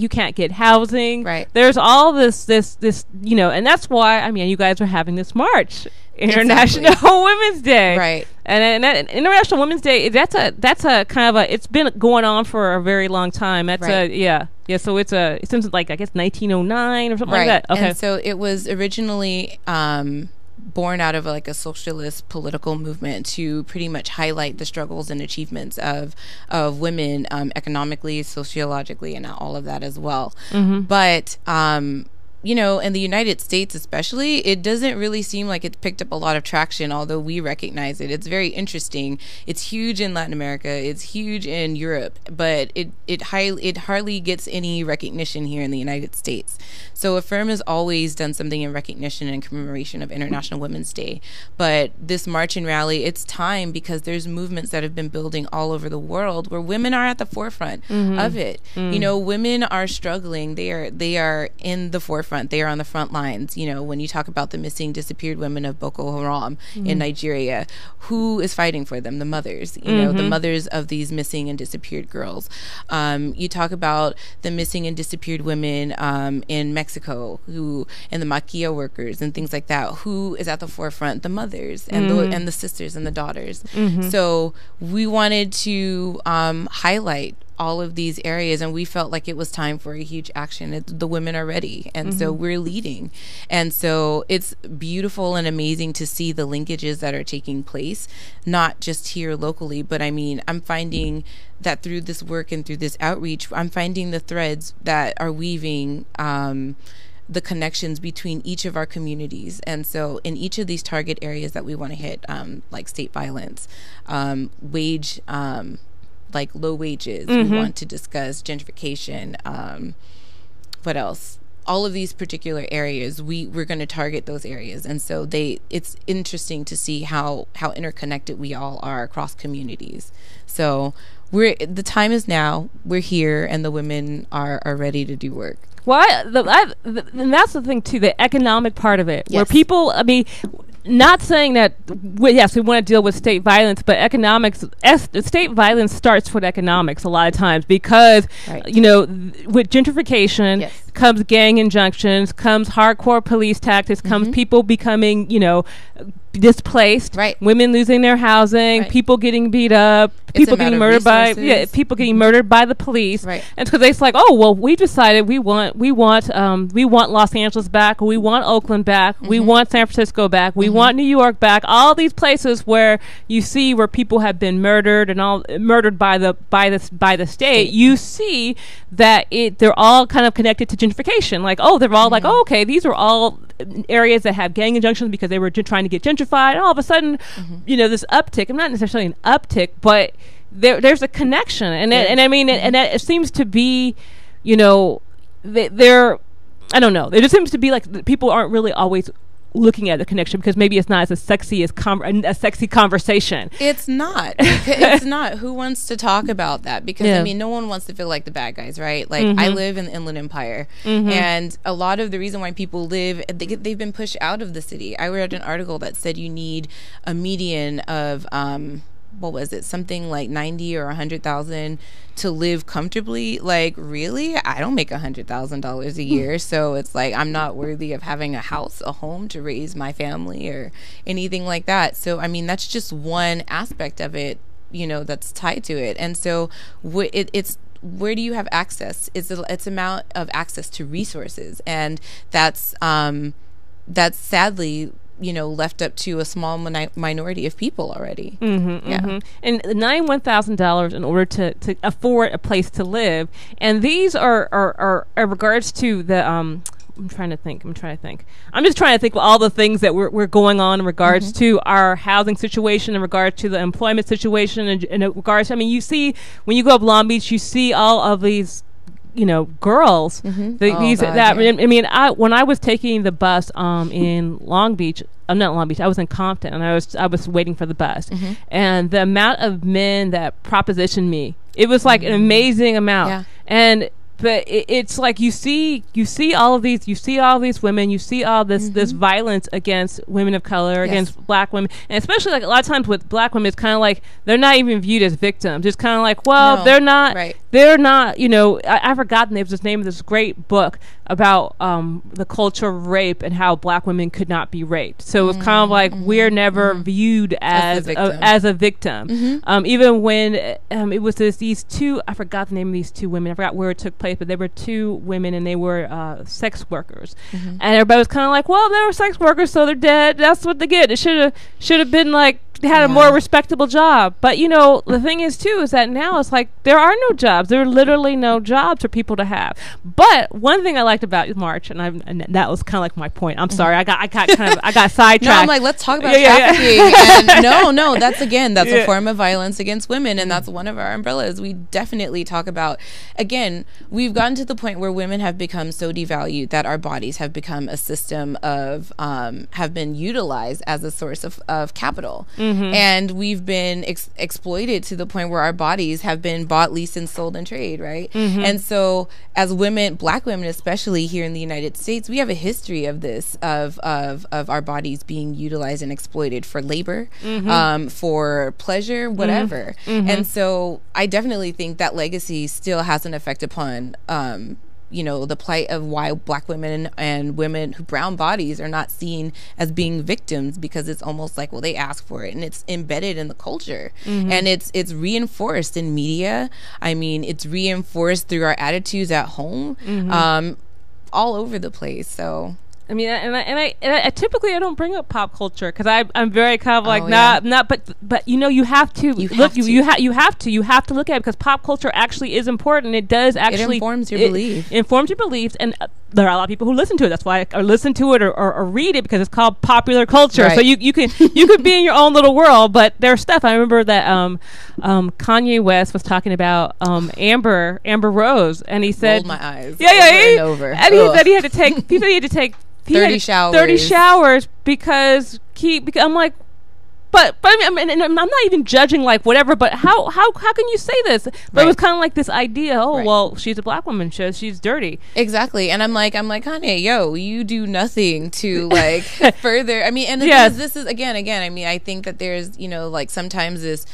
can't get housing. Right. There's all this, and that's why, you guys are having this march. International Women's Day. Right. And International Women's Day, that's a kind of a, it's been going on for a very long time. That's so it seems like, I guess, 1909 or something like that. Okay. And so it was originally born out of like a socialist political movement to pretty much highlight the struggles and achievements of women economically, sociologically, and all of that as well. But you know, in the United States especially, it doesn't really seem like it's picked up a lot of traction, although we recognize it. It's very interesting. It's huge in Latin America. It's huge in Europe, but it hardly gets any recognition here in the United States. So AF3IRM has always done something in recognition and commemoration of International Women's Day. But this march and rally, it's time, because there's movements that have been building all over the world where women are at the forefront of it. You know, women are struggling. They are in the forefront. They are on the front lines. You know, when you talk about the missing, disappeared women of Boko Haram in Nigeria, who is fighting for them? The mothers, you know, the mothers of these missing and disappeared girls. You talk about the missing and disappeared women in Mexico, and the maquilla workers and things like that. Who is at the forefront? The mothers and the sisters and the daughters. So we wanted to highlight all of these areas, and we felt like it was time for a huge action. The women are ready, and so we're leading. And so it's beautiful and amazing to see the linkages that are taking place, not just here locally, but I mean, I'm finding that through this work and through this outreach, I'm finding the threads that are weaving the connections between each of our communities. And so in each of these target areas that we want to hit, like state violence, wage, like low wages, we want to discuss gentrification, what else? All of these particular areas, we're going to target those areas. And so it's interesting to see how interconnected we all are across communities. So the time is now. We're here, and the women are ready to do work. Well, and that's the thing too, the economic part of it, where people, I mean, not saying that, yes, we want to deal with state violence, but state violence starts with economics a lot of times, because, you know, with gentrification comes gang injunctions, comes hardcore police tactics, comes people becoming, you know, displaced, women losing their housing, people getting beat up, people getting murdered by the police, and so it's like, oh well, we decided we want Los Angeles back, we want Oakland back, we want San Francisco back, we want New York back, all these places where you see where people have been murdered and all murdered by the state. You see that they're all kind of connected to gentrification, like, oh, they're all like, oh, okay, these are all areas that have gang injunctions because they were trying to get gentrified, and all of a sudden, you know, this uptick, not necessarily an uptick, but there's a connection, and I mean, and that it seems to be, you know, I don't know, it just seems to be like people aren't really always looking at the connection, because maybe it's not as sexy as a sexy conversation. It's not. It's not. Who wants to talk about that? Because I mean, no one wants to feel like the bad guys, right? Like, I live in the Inland Empire, and a lot of the reason why people live, they've been pushed out of the city. I read an article that said you need a median of what was it, something like 90 or 100,000 to live comfortably. Like, really? I don't make $100,000 a year, so it's like I'm not worthy of having a house, a home to raise my family or anything like that. So I mean, that's just one aspect of it, you know, that's tied to it. And so it's where do you have access? It's amount of access to resources, and that's sadly, you know, left up to a small minority of people already. And $91,000 in order to afford a place to live, and these are in regards to the I'm just trying to think of all the things that we're going on in regards to our housing situation, in regards to the employment situation, and in regards, I mean, you see when you go up Long Beach, you see all of these, you know, girls. When I was taking the bus in Long Beach, not Long Beach, I was in Compton, and I was waiting for the bus, and the amount of men that propositioned me, it was like an amazing amount. And it's like you see all of these women, you see all this this violence against women of color, against black women, and especially like a lot of times with black women, it's kind of like they're not even viewed as victims. It's kind of like, well, they're not, they're not. You know, I forgot the name of this great book about the culture of rape and how black women could not be raped. So it was kind of like we're never viewed as a victim. Even when it was these two, I forgot the name of these two women. I forgot where it took place, but they were two women and they were sex workers. And everybody was kind of like, well, they were sex workers, so they're dead. That's what they get. It should have been like, had a more respectable job. But you know, the thing is too is that now it's like there are no jobs. There are literally no jobs for people to have. But one thing I liked about March, and that was kind of like my point. I'm sorry, I got sidetracked. No, I'm like, let's talk about trafficking. And no, that's a form of violence against women, and that's one of our umbrellas. We definitely talk about. Again, we've gotten to the point where women have become so devalued that our bodies have become a system of have been utilized as a source of capital. And we've been exploited to the point where our bodies have been bought, leased, and sold in trade, right? And so as women, black women especially here in the United States, we have a history of this, of our bodies being utilized and exploited for labor, for pleasure, whatever. And so I definitely think that legacy still has an effect upon you know, the plight of why black women and women who brown bodies are not seen as being victims, because it's almost like, well, they ask for it, and it's embedded in the culture, and it's reinforced in media. I mean, it's reinforced through our attitudes at home, all over the place. So I mean, and I typically I don't bring up pop culture because I'm very kind of like not, but you know, you have to you have to look at it, because pop culture actually is important. It does actually informs your belief. Informs your beliefs, and there are a lot of people who listen to it. That's why I listen to it or read it, because it's called popular culture. Right. So you could be in your own little world, but there's stuff. I remember that Kanye West was talking about Amber Rose, and he said, rolled my eyes. Yeah, and he said he had to take 30 showers because I'm like, but I mean, and I'm not even judging, like, whatever, but how can you say this? But it was kind of like this idea, well, she's a black woman, she's dirty. Exactly. And I'm like, Kanye, yo, you do nothing to like further. I mean, and this is again, I mean, I think that there's, you know, like sometimes this,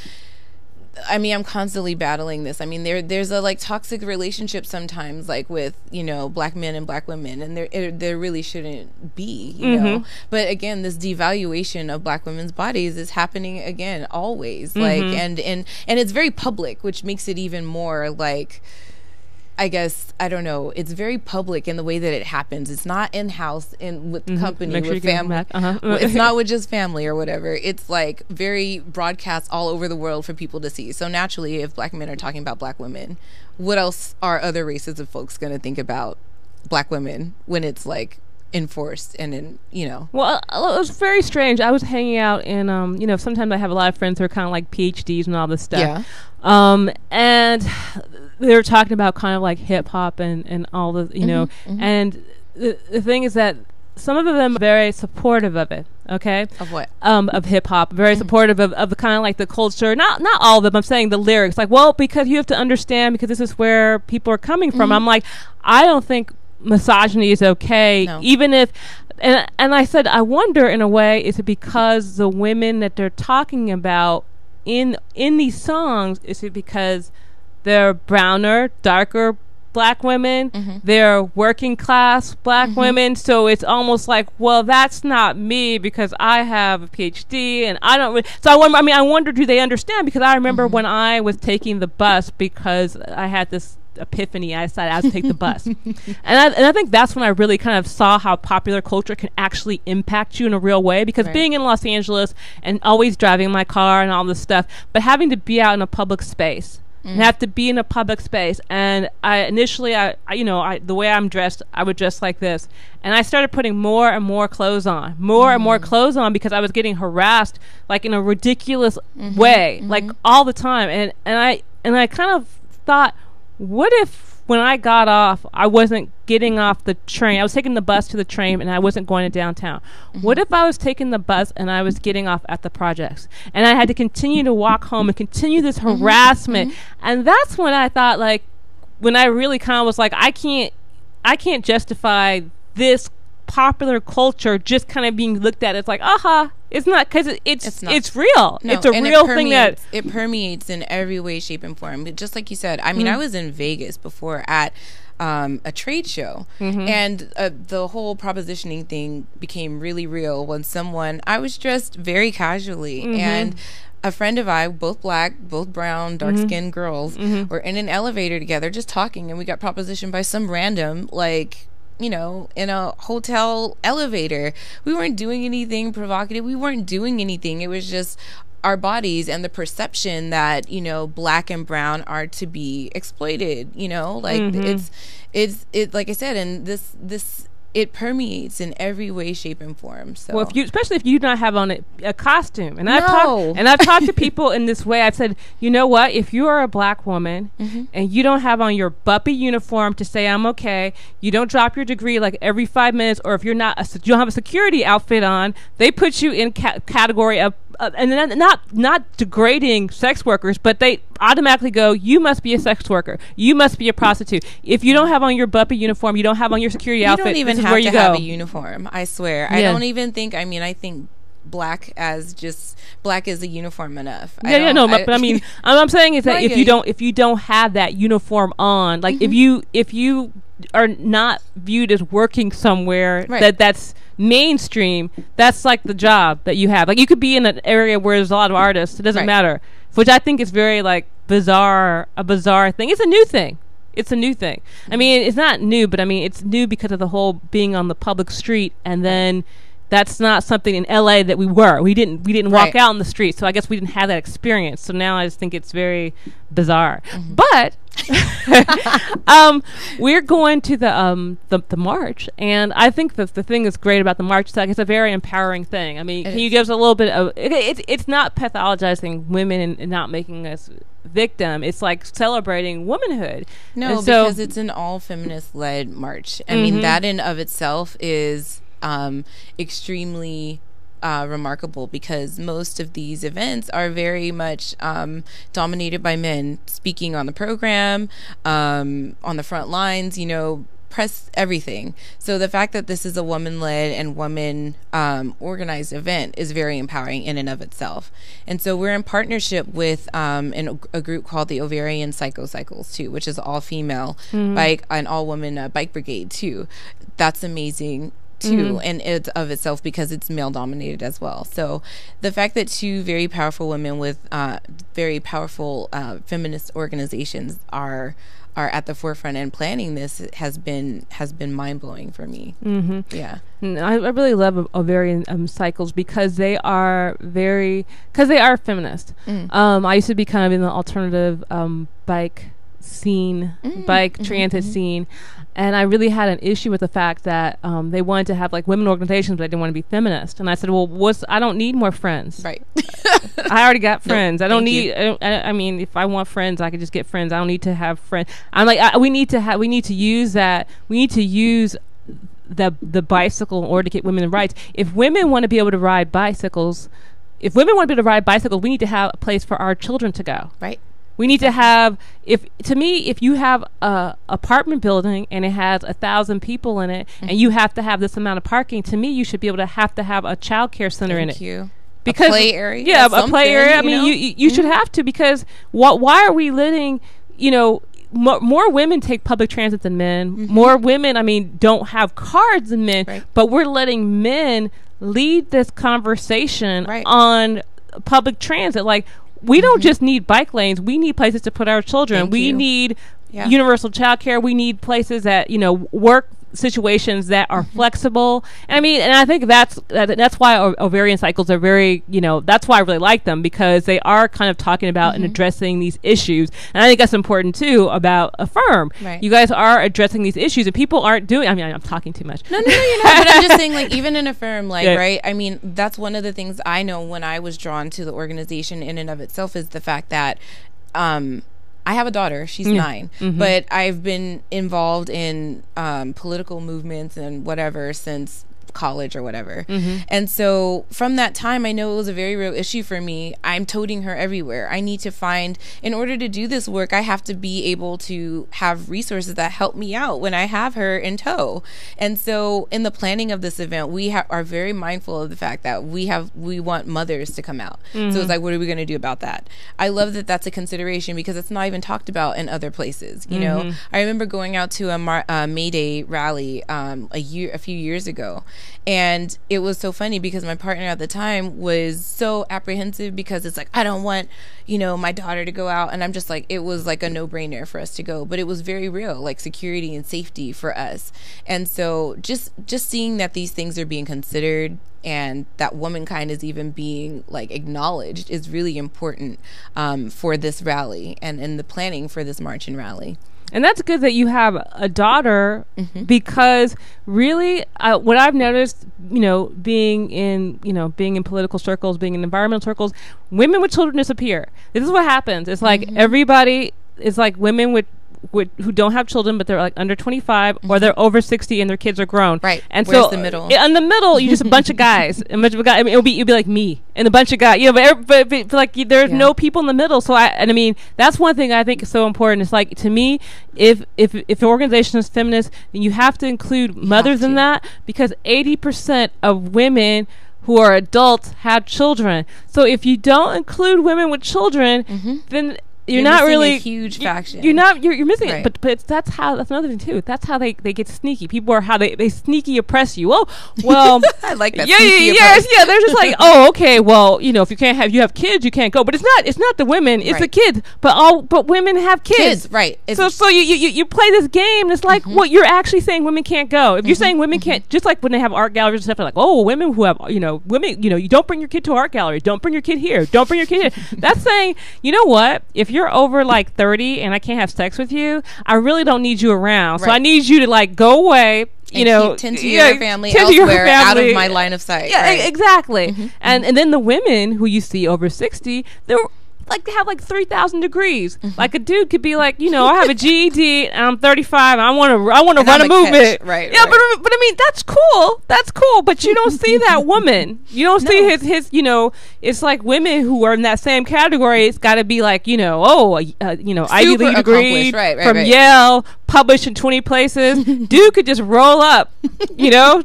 I mean, I'm constantly battling this. I mean, there's a like toxic relationship sometimes, like with, you know, black men and black women, and there really shouldn't be, you know. But again, this devaluation of black women's bodies is happening again always, like, and it's very public, which makes it even more like, I guess, I don't know, it's very public in the way that it happens. It's not in-house with company, with family. It's not with just family or whatever. It's like very broadcast all over the world for people to see. So naturally, if black men are talking about black women, what else are other races of folks going to think about black women when it's like enforced and in, you know? Well, it was very strange. I was hanging out in, you know, sometimes I have a lot of friends who are kind of like PhDs and all this stuff. Yeah. And they were talking about kind of like hip hop and all the, you know, and the thing is that some of them are very supportive of it. Okay. Of what? Of hip hop, very supportive of the kind of like the culture. Not all of them. I'm saying the lyrics. Like, well, because you have to understand, because this is where people are coming from. I'm like, I don't think misogyny is okay, even if. And I said, I wonder, in a way, is it because the women that they're talking about in these songs, is it because they're browner, darker black women, they're working class black women, so it's almost like, well, that's not me because I have a PhD and I don't so I wonder, do they understand? Because I remember when I was taking the bus, because I had this epiphany, I decided I would take the bus. and I think that's when I really kind of saw how popular culture can actually impact you in a real way, because being in Los Angeles and always driving my car and all this stuff, but having to be out in a public space and have to be in a public space, and I initially, the way I'm dressed, I would dress like this, and I started putting more and more clothes on, because I was getting harassed like in a ridiculous way, like all the time, and I kind of thought, what if when I got off, I wasn't getting off the train, I was taking the bus to the train and I wasn't going to downtown? What if I was taking the bus and I was getting off at the projects, and I had to continue to walk home and continue this harassment? And that's when I thought, like, when I really kind of was like, I can't justify this popular culture just kind of being looked at as like, it's not, because it's real. No, it's a real thing that it permeates in every way, shape, and form. But just like you said, I mean, I was in Vegas before at a trade show, and the whole propositioning thing became really real when I was dressed very casually, and a friend of I, both black, both brown, dark-skinned girls, were in an elevator together just talking, and we got propositioned by some random, like, you know, in a hotel elevator. We weren't doing anything provocative. We weren't doing anything. It was just our bodies and the perception that, you know, black and brown are to be exploited, you know, like it's like I said, and this it permeates in every way, shape, and form. So, well, especially if you not have on a costume, and I've talked to people in this way. I've said, you know what? If you are a black woman and you don't have on your buppy uniform to say I'm okay, you don't drop your degree like every 5 minutes, or if you're not, you don't have a security outfit on, they put you in category of. And then not degrading sex workers, but they automatically go, you must be a sex worker, you must be a prostitute. If you don't have on your buppy uniform, you don't have on your security outfit, you don't even this is have where to you have go. a uniform. I swear. I don't even think. I mean, I think black is a uniform enough. But I mean, I'm saying is that if you don't have that uniform on, like if you are not viewed as working somewhere that's mainstream, that's like the job that you have. Like you could be in an area where there's a lot of artists, it doesn't matter, which I think is very like a bizarre thing. It's a new thing. I mean, it's not new, but I mean it's new because of the whole being on the public street, and then that's not something in LA that we didn't walk out on the street, so I guess we didn't have that experience. So now I just think it's very bizarre. But we're going to the march, and I think the thing that's great about the march is like it's a very empowering thing. I mean, can you give us a little bit of it's not pathologizing women and not making us victim. It's like celebrating womanhood. No, because it's an all feminist led march. I mean, that in of itself is extremely remarkable, because most of these events are very much dominated by men speaking on the program, on the front lines, you know, press, everything. So the fact that this is a woman-led and woman organized event is very empowering in and of itself. And so we're in partnership with a group called the Ovarian Cycles too, which is all female bike and all woman bike brigade too. That's amazing too, and it's of itself because it's male dominated as well. So the fact that two very powerful women with very powerful feminist organizations are at the forefront and planning this has been mind-blowing for me. Yeah, I really love Ovarian Cycles because they are feminist. I used to be kind of in the alternative bike scene, bike transit scene, and I really had an issue with the fact that they wanted to have like women organizations, but they didn't want to be feminist. And I said, well, I don't need more friends. Right. I already got friends. I don't need. I mean, if I want friends, I could just get friends. I don't need to have friends. I'm like, we need to use that. We need to use the bicycle in order to get women's rights. If women want to be able to ride bicycles, we need to have a place for our children to go. Right. We need to have, if you have a apartment building and it has 1,000 people in it, and you have to have this amount of parking, to me, you should be able to have a child care center in it. Thank you. Because, a play area. Yeah, a play area. I mean, you should have to, because why are we letting, you know, more women take public transit than men. More women, I mean, don't have cars than men, but we're letting men lead this conversation on public transit. Like, we don't just need bike lanes. We need places to put our children. We need universal child care. We need places that, you know, work situations that are flexible. And I mean, and I think that's why Ovarian Cycles are very, you know, that's why I really like them, because they are kind of talking about and addressing these issues. And I think that's important too about AF3IRM. Right. You guys are addressing these issues, and people aren't doing. I mean, I'm talking too much. No, you're not. But I'm just saying, like, even in AF3IRM, like, right? I mean, that's one of the things I know when I was drawn to the organization in and of itself is the fact that I have a daughter. She's 9. But I've been involved in political movements and whatever since college or whatever. And so from that time, I know it was a very real issue for me. I'm toting her everywhere. I need to find, in order to do this work, I have to be able to have resources that help me out when I have her in tow. And so in the planning of this event, we are very mindful of the fact that we want mothers to come out. So it's like, what are we going to do about that? I love that that's a consideration because it's not even talked about in other places. You know, I remember going out to a May Day rally a few years ago, and it was so funny because my partner at the time was so apprehensive because it's like, I don't want, you know, my daughter to go out, and I'm just like, it was like a no-brainer for us to go, but it was very real, like security and safety for us. And so just seeing that these things are being considered and that womankind is even being like acknowledged is really important for this rally and in the planning for this march and rally. And that's good that you have a daughter, because really what I've noticed, you know, being in political circles, being in environmental circles, women with children disappear. This is what happens. It's like everybody is like women with who don't have children, but they're like under 25 or they're over 60 and their kids are grown. Right. And where's so the middle? In the middle, you just a bunch of guys. A bunch of guys. I mean, it'll be like me and a bunch of guys. You know, but like there's no people in the middle. So I mean, that's one thing I think is so important. It's like, to me, if an organization is feminist, then you have to include mothers in that, because 80% of women who are adults have children. So if you don't include women with children, then you're not really a huge faction. You're missing it. But that's another thing too. That's how they get sneaky. People are how they sneaky oppress you. Oh, well, I like that. Yeah. They're just like, oh, okay. Well, you know, if you have kids, you can't go. But it's not the women. It's the kids. But women have kids. Right. So you play this game. And it's like, well, you're actually saying women can't go. If you're saying women can't, just like when they have art galleries and stuff, they're like, oh, women who have, women, you don't bring your kid to art gallery. Don't bring your kid here. Don't bring your kid here. That's saying, you know what? If you're over like 30 and I can't have sex with you, I really don't need you around. So I need you to like go away. Tend to your family elsewhere, out of my line of sight. Yeah, exactly. And then the women who you see over 60, they're like, they have like 3,000 degrees. Like a dude could be like, I have a GED and I'm 35 and I want to run a movement. Right. Yeah, but I mean, that's cool. That's cool. But you don't see that woman. You don't see his. It's like women who are in that same category. It's got to be like, Ivy League degree from Yale, published in 20 places. Dude could just roll up,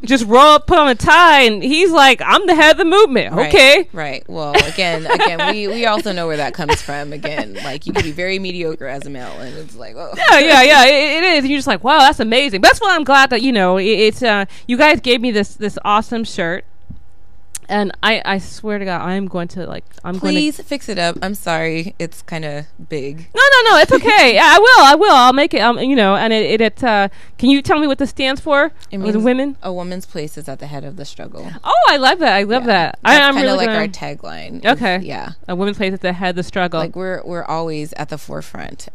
just roll up, put on a tie, and he's like, I'm the head of the movement. Right, okay. Right. Well, again, we also know where that comes from. Again, like, you could be very mediocre as a male, and it's like, oh. Yeah. It is. And you're just like, wow, that's amazing. But that's why I'm glad that it's you guys gave me this awesome shirt. And I swear to God, Please fix it up. I'm sorry, it's kind of big. No, it's okay. Yeah, I will. I'll make it. And it. Can you tell me what this stands for? It means women. A woman's place is at the head of the struggle. Oh, I love that. I love that. That's I'm kind of really like our tagline. Okay. Yeah. A woman's place at the head of the struggle. Like we're always at the forefront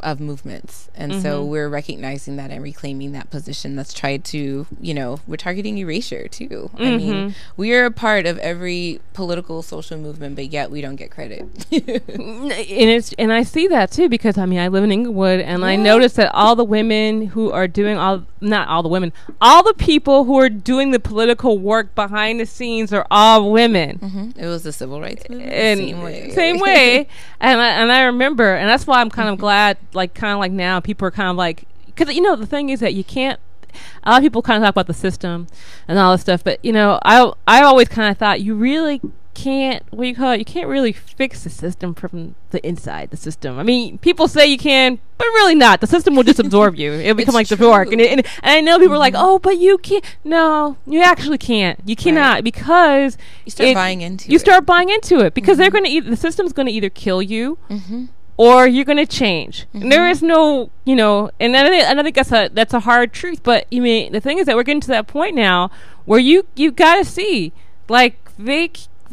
of movements, and so we're recognizing that and reclaiming that position that's tried to, we're targeting erasure too. I mean, we are a part of every political social movement, but yet we don't get credit. and I see that too, because I live in Inglewood, and I notice that all the women who are doing all the people who are doing the political work behind the scenes are all women. It was the civil rights movement, same way. and I remember, and that's why I'm kind of glad, like, kind of like now people are kind of like, because the thing is that you can't, a lot of people kind of talk about the system and all this stuff, but I always kind of thought you really can't, you can't really fix the system from the inside the system. I mean, people say you can, but really not. The system will just absorb you. It'll become like the work. And I know people are like, oh, but you can't. No, you actually can't. You cannot, because you start buying into it, because they're going to the system's going to either kill you or you're going to change. And there is no, and I think that's a hard truth. But the thing is that we're getting to that point now where you got to see, like,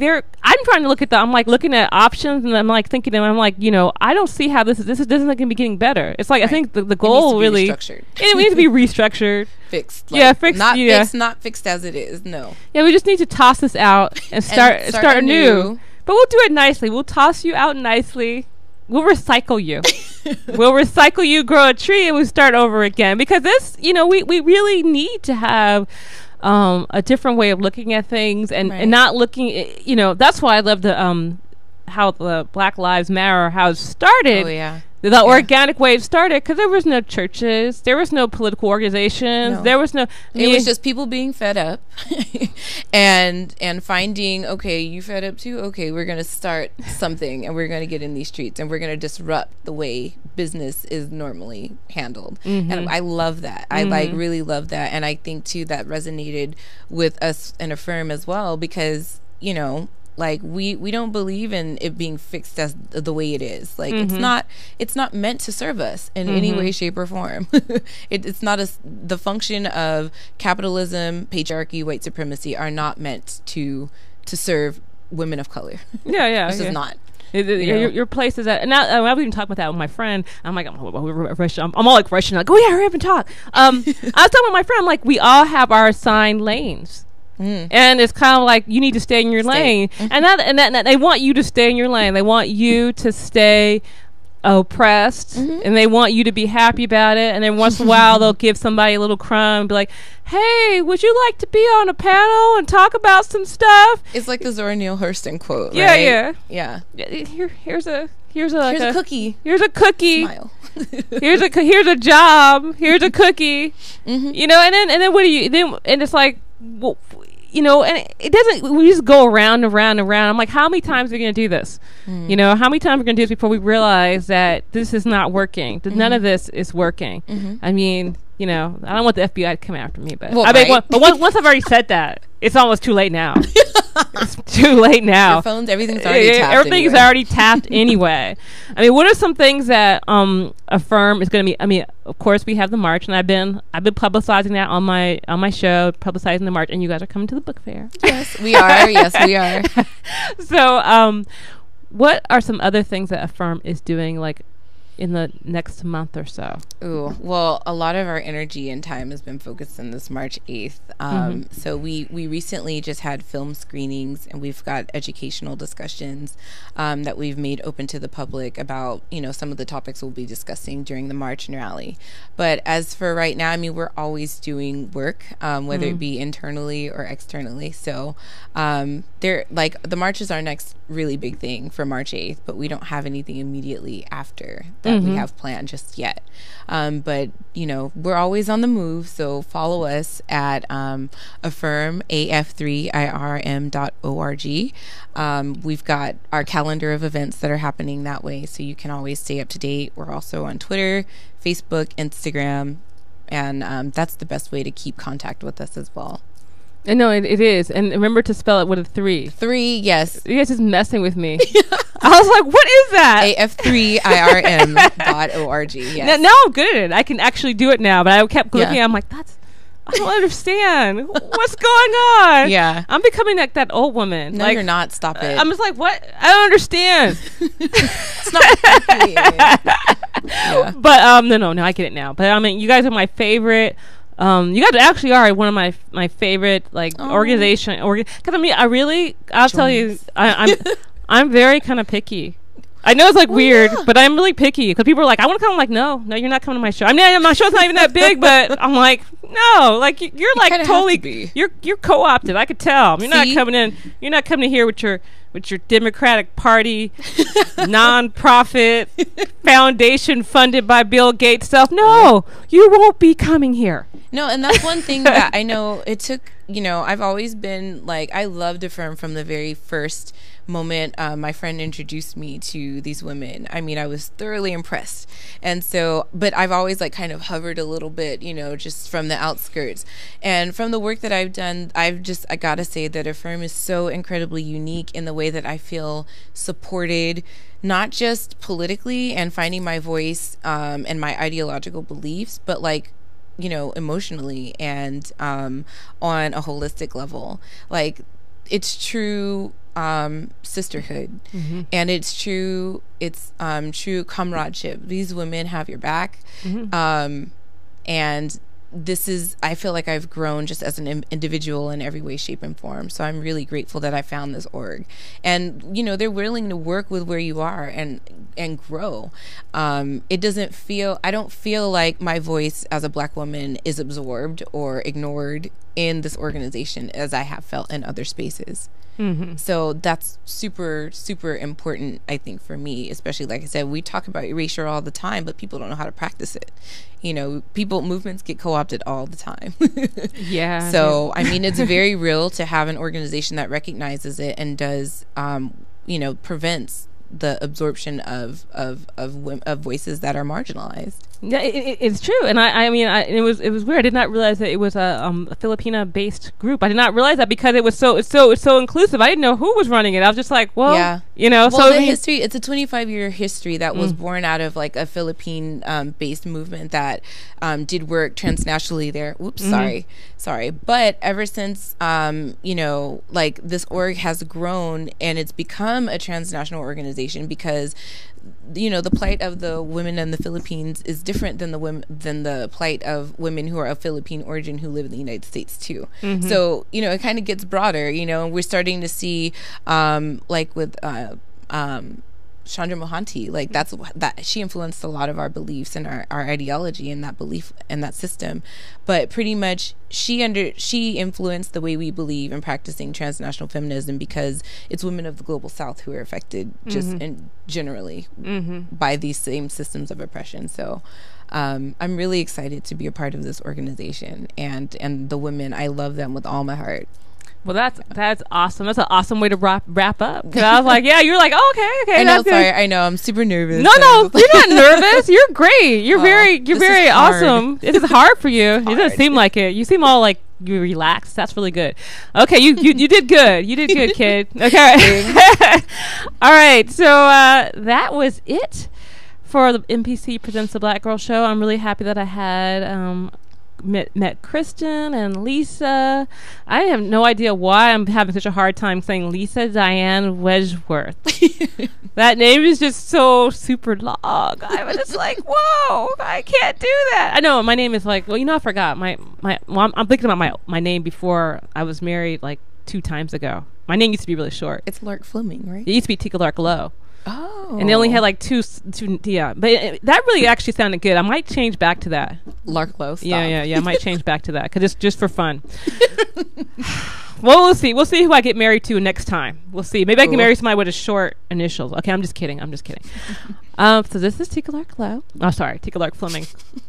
I'm trying to look at I'm like looking at options, and I'm like thinking, and I'm like, I don't see how this isn't going to be getting better. It's like, I think the goal really restructured. It needs to be restructured, fixed. Fixed. Not fixed as it is. No. Yeah, we just need to toss this out and start anew. But we'll do it nicely. We'll toss you out nicely. We'll recycle you. We'll recycle you, grow a tree, and we start over again. Because this, we really need to have a different way of looking at things and not looking, that's why I love the how the Black Lives Matter, how it started. Oh, yeah. The organic way it started, because there was no churches, there was no political organizations, there was no. It was just people being fed up, and finding, okay, you fed up too. Okay, we're gonna start something, and we're gonna get in these streets, and we're gonna disrupt the way business is normally handled. And I love that. I really love that, and I think too that resonated with us in A.F3IRM as well, because like we don't believe in it being fixed as the way it is. Like it's not meant to serve us in any way, shape, or form. It's not the function of capitalism, patriarchy, white supremacy are not meant to serve women of color. This is not. Your place is at, and now I've even talked about that with my friend. I'm like, I'm all like rushing, like, oh yeah, hurry up and talk. I was talking with my friend, I'm like, we all have our assigned lanes. And it's kind of like you need to stay in your lane, and that they want you to stay in your lane. They want you to stay oppressed, and they want you to be happy about it. And then once in a while, they'll give somebody a little crumb, and be like, "Hey, would you like to be on a panel and talk about some stuff?" It's like the Zora Neale Hurston quote. Yeah. Here's a cookie. Here's a cookie. Smile. here's a job. Here's a cookie. And then what do you then? And it's like, well, and it doesn't, we just go around and around and around. I'm like, how many times are we going to do this? How many times are we going to do this before we realize that this is not working? That none of this is working. I mean, I don't want the FBI to come after me, but once I've already said that, it's almost too late now. It's too late now. Your phones, everything's already tapped. Everything is already tapped anyway. I mean, what are some things that A.F3IRM is going to be? I mean, of course, we have the march, and I've been publicizing that on my show, publicizing the march, and you guys are coming to the book fair. Yes, we are. Yes, we are. So, what are some other things that A.F3IRM is doing, like, in the next month or so? Ooh, well, a lot of our energy and time has been focused on this March 8th. So we recently just had film screenings, and we've got educational discussions that we've made open to the public about, some of the topics we'll be discussing during the march and rally. But as for right now, I mean, we're always doing work, whether it be internally or externally. So the march is our next really big thing for March 8th, but we don't have anything immediately after that we have planned just yet. But we're always on the move, so follow us at A.F3IRM, AF3IRM.org. We've got our calendar of events that are happening that way, so you can always stay up to date. We're also on Twitter, Facebook, Instagram, and that's the best way to keep contact with us as well. I know it is, and remember to spell it with a 3. 3, yes. You guys just messing with me. I was like, what is that? AF3IRM.org. Yes. Now I'm good at it. I can actually do it now, but I kept looking. I'm like, I don't understand. What's going on? Yeah. I'm becoming like that old woman. No, you're not. Stop it. I'm just like, what? I don't understand. It's not yeah. But no, I get it now. But I mean, you guys are my favorite. You guys actually are one of my favorite organization. Because I mean, I'll tell you, I'm very kind of picky. I know it's like weird, but I'm really picky because people are like, I want to come. I'm like, no, you're not coming to my show. I mean, my show's not even that big, but I'm like, no, like you're like totally, you're co-opted. I could tell. You're not coming in. You're not coming in here with your Democratic Party non-profit foundation funded by Bill Gates stuff. No, you won't be coming here. No, and that's one thing that I know it took, I've always been like, I loved A.F3IRM from the very first moment my friend introduced me to these women. I mean, I was thoroughly impressed. And so, but I've always like kind of hovered a little bit, just from the outskirts. And from the work that I've done, I gotta say that A.F3IRM is so incredibly unique in the way that I feel supported, not just politically and finding my voice and my ideological beliefs, but like, emotionally and on a holistic level. Like, it's true sisterhood, and it's true comradeship. These women have your back, and I feel like I've grown just as an individual in every way, shape, and form. So I'm really grateful that I found this org. And, they're willing to work with where you are and grow. I don't feel like my voice as a Black woman is absorbed or ignored in this organization as I have felt in other spaces. Mm-hmm. So that's super, super important, I think, for me, especially, like I said, we talk about erasure all the time, but people don't know how to practice it. Movements get co-opted all the time. Yeah. So, I mean, it's very real to have an organization that recognizes it and does, prevents the absorption of voices that are marginalized. Yeah, it's true, and I mean, it was weird. I did not realize that it was a Filipina-based group. I did not realize that because it's so inclusive. I didn't know who was running it. I was just like, well, yeah. Well, so the history. It's a 25-year history that was born out of like a Philippine-based movement that did work transnationally there. Oops, sorry. But ever since, like this org has grown and it's become a transnational organization because the plight of the women in the Philippines is different than the plight of women who are of Philippine origin who live in the United States too. Mm-hmm. So it kind of gets broader. And we're starting to see like with Chandra Mohanty, like that she influenced a lot of our beliefs and our ideology and that belief and that system, but pretty much she influenced the way we believe in practicing transnational feminism because it's women of the global South who are affected just generally by these same systems of oppression. So I'm really excited to be a part of this organization and the women. I love them with all my heart. Well, that's awesome. That's an awesome way to wrap up. Because I was like, yeah, you're like, oh, okay. I know, sorry. I know. I'm super nervous. No, you're not nervous. You're great. You're very awesome. This is hard for you. It doesn't seem like it. You seem all like you relaxed. That's really good. Okay, you did good. You did good, kid. Okay. All right. So that was it for the MPC Presents the Black Girl Show. I'm really happy that I had met Kristen and Lisa. I have no idea why I'm having such a hard time saying Lisa Diane Wedgeworth. That name is just so super long. I was just like, whoa, I can't do that. I know my name is like, well, I forgot I'm thinking about my name before I was married like 2 times ago. My name used to be really short. It's Lark Fleming, right? It used to be Tika Lark Lowe. Oh. And they only had like two yeah. But that really actually sounded good. I might change back to that. Lark Lowe, stop. Yeah. I might change back to that because it's just for fun. Well, we'll see. We'll see who I get married to next time. We'll see. Maybe I can marry somebody with a short initials. Okay, I'm just kidding. So this is Tika Lark Lowe. Oh, sorry, Tika Lark Fleming.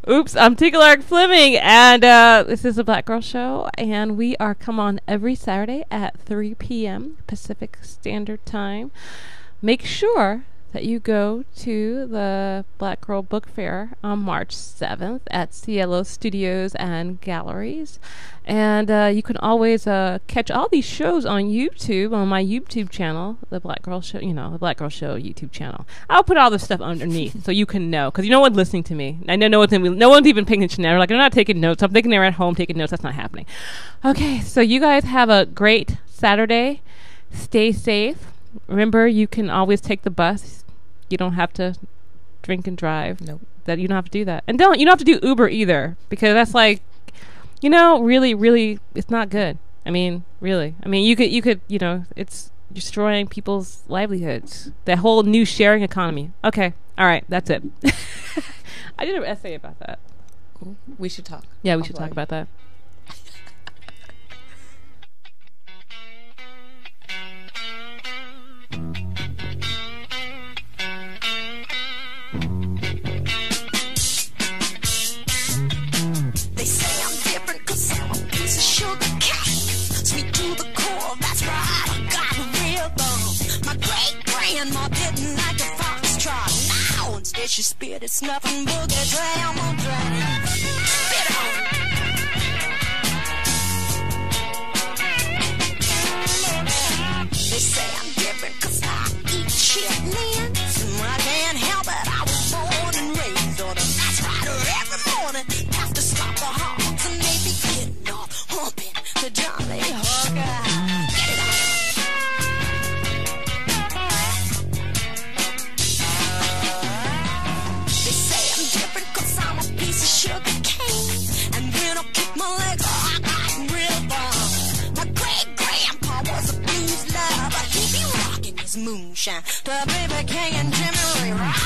Oops, I'm Tika Lark Fleming, and this is the Black Girl Show, and we are come on every Saturday at 3 p.m. Pacific Standard Time. Make sure that you go to the Black Girl Book Fair on March 7th at Cielo Studios and Galleries. And you can always catch all these shows on YouTube, on my YouTube channel, the Black Girl Show, the Black Girl Show YouTube channel. I'll put all this stuff underneath so you can know, because no one's listening to me. I know no one's even paying attention now. They're like, they're not taking notes. I'm thinking they're at home taking notes. That's not happening. Okay, so you guys have a great Saturday. Stay safe. Remember, you can always take the bus. You don't have to drink and drive. Nope. That you don't have to do that. And you don't have to do Uber either, because that's like, really, really, it's not good. I mean, really. I mean, you could, it's destroying people's livelihoods. That whole new sharing economy. Okay. All right. That's it. I did an essay about that. We should talk. Yeah, we should talk about that. They say I'm different 'cause I'm a piece of sugar cane. Sweet to the core, that's right, I got a rhythm. My great-grandma didn't like the foxtrot. Now instead she spit it's nothing boogie dram on dram. Spit it on. They say I'm different 'cause I eat chitlins. I can't help it, I was born and raised on them. That's right, every morning have to stop the hogs and they be getting off, humping the Johnny Hooker. Get it on. They say I'm different 'cause I'm a piece of sugar cane. And when motion. The baby king and Jimmy Lee.